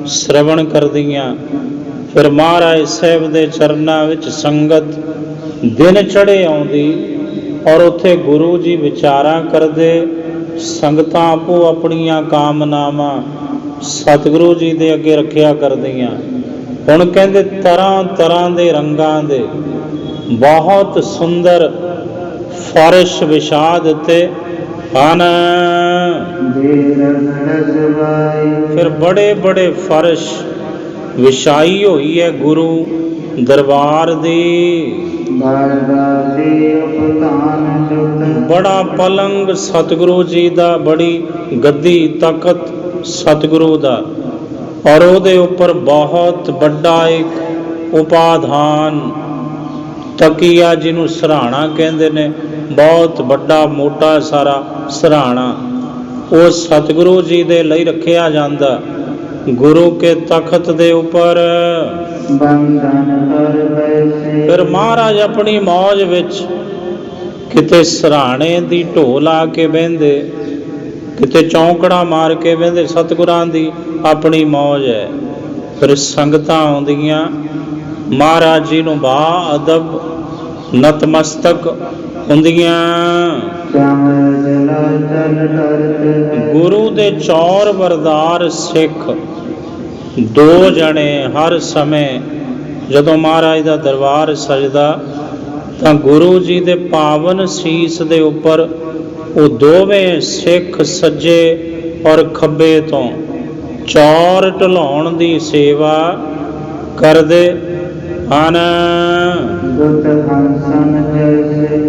ਸ਼ਰਵਣ ਕਰਦੀਆਂ। ਫਿਰ ਮਹਾਰਾਜ ਸਾਹਿਬ ਦੇ ਚਰਨਾਂ ਵਿੱਚ ਸੰਗਤ ਦਿਨ ਚੜ੍ਹੇ ਆਉਂਦੀ ਔਰ ਉੱਥੇ ਗੁਰੂ ਜੀ ਵਿਚਾਰਾਂ ਕਰਦੇ। ਸੰਗਤਾਂ ਆਪੋ ਆਪਣੀਆਂ ਕਾਮਨਾਵਾਂ ਸਤਿਗੁਰੂ ਜੀ ਦੇ ਅੱਗੇ ਰੱਖਿਆ ਕਰਦੀਆਂ। ਹੁਣ ਕਹਿੰਦੇ ਤਰ੍ਹਾਂ ਤਰ੍ਹਾਂ ਦੇ ਰੰਗਾਂ ਦੇ ਬਹੁਤ ਸੁੰਦਰ ਫਰਸ਼ ਵਿਛਾ ਦਿੱਤੇ ਹਨ। ਫਿਰ ਬੜੇ ਬੜੇ ਫਰਸ਼ ਵਿਛਾਈ ਹੋਈ ਹੈ ਗੁਰੂ ਦਰਬਾਰ ਦੀ। ਬੜਾ ਪਲੰਗ ਸਤਿਗੁਰੂ ਜੀ ਦਾ, ਬੜੀ ਗੱਦੀ ਤਖਤ ਸਤਿਗੁਰੂ ਦਾ, ਔਰ ਉਹਦੇ ਉੱਪਰ ਬਹੁਤ ਵੱਡਾ ਇੱਕ ਉਪਾਧਾਨ ਤਕੀਆ ਜਿਹਨੂੰ ਸਰਾਣਾ ਕਹਿੰਦੇ ਨੇ, ਬਹੁਤ ਵੱਡਾ ਮੋਟਾ ਸਾਰਾ ਸਰਾਣਾ ਉਹ ਸਤਿਗੁਰੂ ਜੀ ਦੇ ਲਈ ਰੱਖਿਆ ਜਾਂਦਾ ਗੁਰੂ ਕੇ ਤਖਤ ਦੇ ਉੱਪਰ। ਫਿਰ ਮਹਾਰਾਜ ਆਪਣੀ ਮੌਜ ਵਿੱਚ ਕਿਤੇ ਸਰਾਣੇ ਦੀ ਢੋਲ ਆ ਕੇ ਬਹਿੰਦੇ, ਕਿਤੇ ਚੌਂਕੜਾ ਮਾਰ ਕੇ ਬਹਿੰਦੇ। ਸਤਿਗੁਰਾਂ ਦੀ ਆਪਣੀ ਮੌਜ ਹੈ। ਫਿਰ ਸੰਗਤਾਂ ਆਉਂਦੀਆਂ ਮਹਾਰਾਜ ਜੀ ਨੂੰ ਬਾ ਅਦਬ ਨਤਮਸਤਕ ਹੁੰਦੀਆਂ। ਗੁਰੂ ਦੇ ਚੌਰ ਵਰਦਾਰ ਸਿੱਖ ਦੋ ਜਣੇ ਹਰ ਸਮੇਂ ਜਦੋਂ ਮਹਾਰਾਜ ਦਾ ਦਰਬਾਰ ਸਜਦਾ ਤਾਂ ਗੁਰੂ ਜੀ ਦੇ ਪਾਵਨ ਸੀਸ ਦੇ ਉੱਪਰ ਉਹ ਦੋਵੇਂ ਸਿੱਖ ਸੱਜੇ ਔਰ ਖੱਬੇ ਤੋਂ ਚੌਰ ਢਲਾਉਣ ਦੀ ਸੇਵਾ ਕਰਦੇ ਹਨ।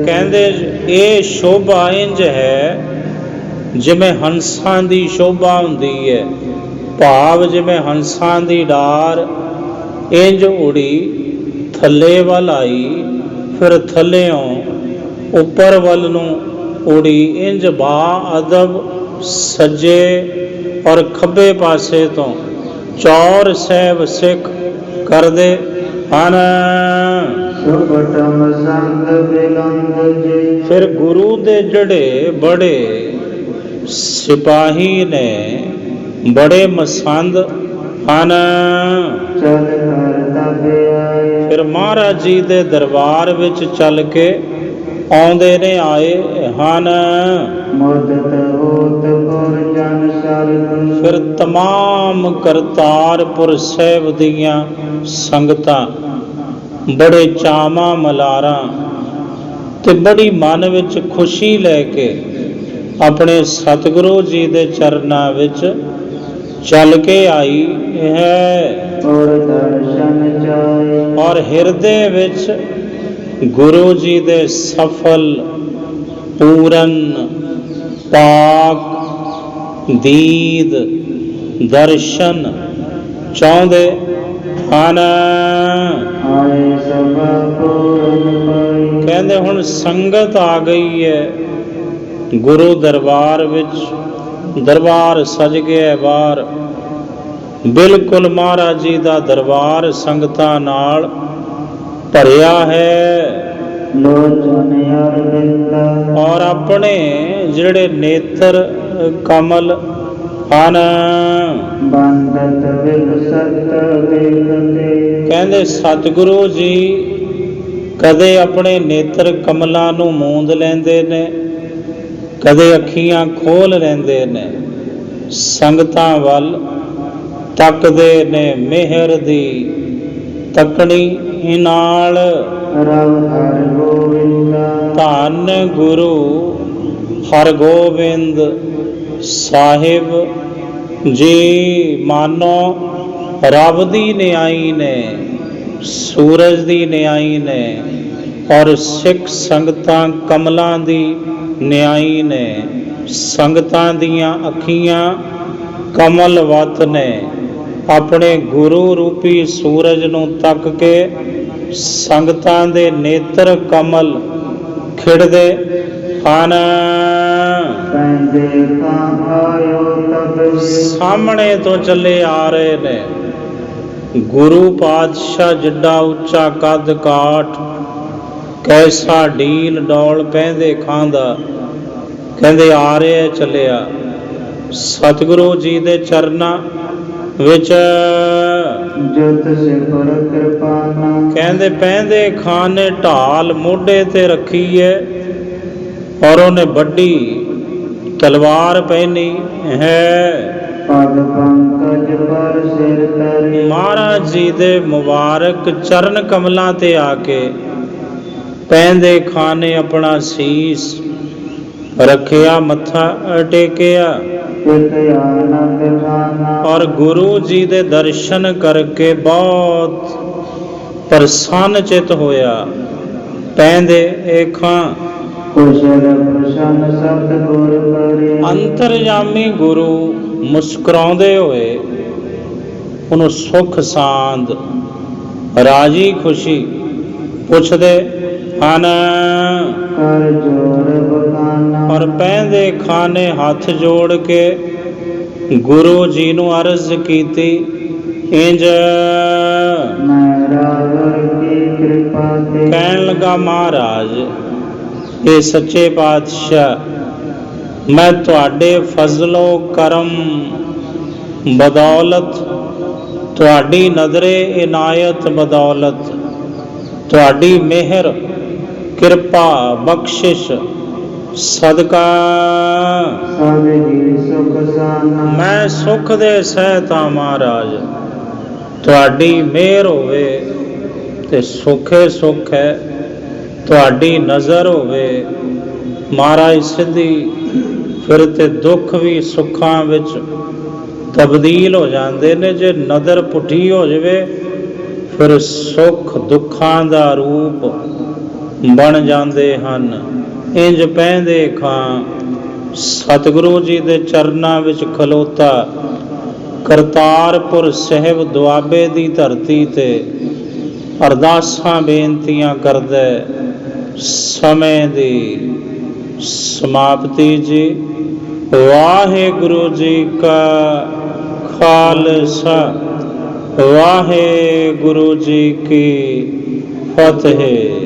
ਕਹਿੰਦੇ ਇਹ ਸ਼ੋਭਾ ਇੰਝ ਹੈ ਜਿਵੇਂ ਹੰਸਾਂ ਦੀ ਸ਼ੋਭਾ ਹੁੰਦੀ ਹੈ, ਭਾਵ ਜਿਵੇਂ ਹੰਸਾਂ ਦੀ ਡਾਰ ਇੰਝ ਉੜੀ ਥੱਲੇ ਵੱਲ ਆਈ, ਫਿਰ ਥੱਲਿਓਂ ਉੱਪਰ ਵੱਲ ਨੂੰ ਉੜੀ, ਇੰਝ ਬਾ ਅਦਬ ਸੱਜੇ ਔਰ ਖੱਬੇ ਪਾਸੇ ਤੋਂ ਚੌਰ ਸਾਹਿਬ ਸਿੱਖ ਕਰਦੇ ਹਨ। ਫਿਰ ਗੁਰੂ ਦੇ ਜਿਹੜੇ ਬੜੇ ਸਿਪਾਹੀ ਨੇ, ਬੜੇ ਮਸੰਦ ਹਨ, ਫਿਰ ਮਹਾਰਾਜ ਜੀ ਦੇ ਦਰਬਾਰ ਵਿੱਚ ਚੱਲ ਕੇ ਆਉਂਦੇ ਨੇ, ਆਏ ਹਨ। ਫਿਰ ਤਮਾਮ ਕਰਤਾਰਪੁਰ ਸਾਹਿਬ ਦੀਆਂ ਸੰਗਤਾਂ ਬੜੇ ਚਾਵਾਂ ਮਲਾਰਾਂ ਤੇ ਬੜੀ ਮਨ ਵਿੱਚ ਖੁਸ਼ੀ ਲੈ ਕੇ ਆਪਣੇ ਸਤਿਗੁਰੂ ਜੀ ਦੇ ਚਰਨਾਂ ਵਿੱਚ ਚੱਲ ਕੇ ਆਈ ਹੈ ਔਰ ਹਿਰਦੇ ਵਿੱਚ ਗੁਰੂ ਜੀ ਦੇ ਸਫਲ ਪੂਰਨ ਪਾਕ ਦੀਦ ਦਰਸ਼ਨ ਚਾਹੁੰਦੇ ਹਨ। ਕਹਿੰਦੇ ਹੁਣ ਸੰਗਤ ਆ ਗਈ ਹੈ ਗੁਰੂ ਦਰਬਾਰ ਵਿੱਚ, ਦਰਬਾਰ ਸਜ ਗਿਆ ਬਾਹਰ, ਬਿਲਕੁਲ ਮਹਾਰਾਜ ਜੀ ਦਾ ਦਰਬਾਰ ਸੰਗਤਾਂ ਨਾਲ ਭਰਿਆ ਹੈ ਔਰ ਆਪਣੇ ਜਿਹੜੇ ਨੇਤਰ ਕਮਲ ਹਨ, ਕਹਿੰਦੇ ਸਤਿਗੁਰੂ ਜੀ ਕਦੇ ਆਪਣੇ ਨੇਤਰ ਕਮਲਾਂ ਨੂੰ ਮੂੰਦ ਲੈਂਦੇ ਨੇ, ਕਦੇ ਅੱਖੀਆਂ ਖੋਲ ਲੈਂਦੇ ਨੇ, ਸੰਗਤਾਂ ਵੱਲ ਤੱਕਦੇ ਨੇ ਮਿਹਰ ਦੀ ਤੱਕਣੀ ਨਾਲ। ਧੰਨ ਗੁਰੂ ਹਰਗੋਬਿੰਦ ਸਾਹਿਬ ਜੀ ਮਾਨੋ ਰੱਬ ਦੀ ਨਿਆਈ ਨੇ, ਸੂਰਜ ਦੀ ਨਿਆਈ ਨੇ ਔਰ ਸਿੱਖ ਸੰਗਤਾਂ ਕਮਲਾਂ ਦੀ ਨਿਆਈ ਨੇ। ਸੰਗਤਾਂ ਦੀਆਂ ਅੱਖੀਆਂ ਕਮਲਵਤ ਨੇ, ਆਪਣੇ ਗੁਰੂ ਰੂਪੀ ਸੂਰਜ ਨੂੰ ਤੱਕ ਕੇ ਸੰਗਤਾਂ ਦੇ ਨੇਤਰ ਕਮਲ ਖਿੜਦੇ ਹਨ। ਸਾਹਮਣੇ ਤੋਂ ਚੱਲੇ ਆ ਰਹੇ ਨੇ ਗੁਰੂ ਪਾਤਸ਼ਾਹ, ਜਿੱਡਾ ਉੱਚਾ ਕੱਦ ਕਾਠ, ਕੈਸਾ ਢੀਲ ਡੌਲ ਪਹਿੰਦੇ ਖਾਂਦਾ, ਕਹਿੰਦੇ ਆ ਰਿਹਾ ਚੱਲਿਆ ਸਤਿਗੁਰੂ ਜੀ ਦੇ ਚਰਨਾਂ ਵਿੱਚ। ਕਹਿੰਦੇ ਪਹਿੰਦੇ ਖਾਨ ਨੇ ਢਾਲ ਮੋਢੇ ਤੇ ਰੱਖੀ ਹੈ ਔਰ ਉਹਨੇ ਵੱਡੀ ਤਲਵਾਰ ਪਹਿਨੀ ਹੈ। ਮਹਾਰਾਜ ਜੀ ਦੇ ਮੁਬਾਰਕ ਚਰਨ ਕਮਲਾਂ ਤੇ ਆ ਕੇ ਪਹਿੰਦੇ ਖਾਨ ਨੇ ਆਪਣਾ ਸੀਸ ਰੱਖਿਆ, ਮੱਥਾ ਟੇਕਿਆ ਔਰ ਗੁਰੂ ਜੀ ਦੇ ਦਰਸ਼ਨ ਕਰਕੇ ਬਹੁਤ ਪ੍ਰਸੰਨ ਚਿਤ ਹੋਇਆ। ਪਹਿੰਦੇ ਇਹ ਖਾਂ ਅੰਤਰਜਾਮੀ ਗੁਰੂ ਮੁਸਕਰਾਉਂਦੇ ਹੋਏ ਉਹਨੂੰ ਸੁਖ ਸਾਂਦ ਰਾਜੀ ਖੁਸ਼ੀ ਪੁੱਛਦੇ ਹਨ ਔਰ ਪਹਿੰਦੇ ਖਾਂ ਨੇ ਹੱਥ ਜੋੜ ਕੇ ਗੁਰੂ ਜੀ ਨੂੰ ਅਰਜ਼ ਕੀਤੀ, ਇੰਜ ਕਹਿਣ ਲੱਗਾ, ਮਹਾਰਾਜ ਇਹ ਸੱਚੇ ਪਾਤਸ਼ਾਹ, ਮੈਂ ਤੁਹਾਡੇ ਫਜ਼ਲੋ ਕਰਮ ਬਦੌਲਤ ਤੁਹਾਡੀ ਨਜ਼ਰੇ ਇਨਾਇਤ ਬਦੌਲਤ, ਤੁਹਾਡੀ ਮਿਹਰ ਕਿਰਪਾ ਬਖਸ਼ਿਸ਼ ਸਦਕਾ ਸਭ ਜੀ ਸੁਖ ਸਾਨਾ। ਮੈਂ ਸੁਖ ਦੇ ਸਹਿਤ ਹਾਂ ਮਹਾਰਾਜ। ਤੁਹਾਡੀ ਮਿਹਰ ਹੋਵੇ ਤੇ ਸੁਖੇ ਸੁਖ ਹੈ, ਤੁਹਾਡੀ ਨਜ਼ਰ ਹੋਵੇ ਮਹਾਰਾਜ ਸਿੱਧੀ, ਫਿਰ ਤੇ ਦੁੱਖ ਵੀ ਸੁੱਖਾਂ ਵਿੱਚ ਤਬਦੀਲ ਹੋ ਜਾਂਦੇ ਨੇ। ਜੇ ਨਜ਼ਰ ਪੁੱਠੀ ਹੋ ਜਾਵੇ ਫਿਰ ਸੁੱਖ ਦੁੱਖਾਂ ਦਾ ਰੂਪ ਬਣ ਜਾਂਦੇ ਹਨ। ਇੰਜ ਪੈਂਦੇ ਖਾਂ ਸਤਿਗੁਰੂ ਜੀ ਦੇ ਚਰਨਾਂ ਵਿੱਚ ਖਲੋਤਾ ਕਰਤਾਰਪੁਰ ਸਾਹਿਬ ਦੁਆਬੇ ਦੀ ਧਰਤੀ ਤੇ ਅਰਦਾਸਾਂ ਬੇਨਤੀਆਂ ਕਰਦਾ। ਸਮੇਂ ਦੀ ਸਮਾਪਤੀ ਜੀ। ਵਾਹਿਗੁਰੂ ਜੀ ਕਾ ਖਾਲਸਾ, ਵਾਹਿਗੁਰੂ ਜੀ ਕੀ ਫਤਿਹ।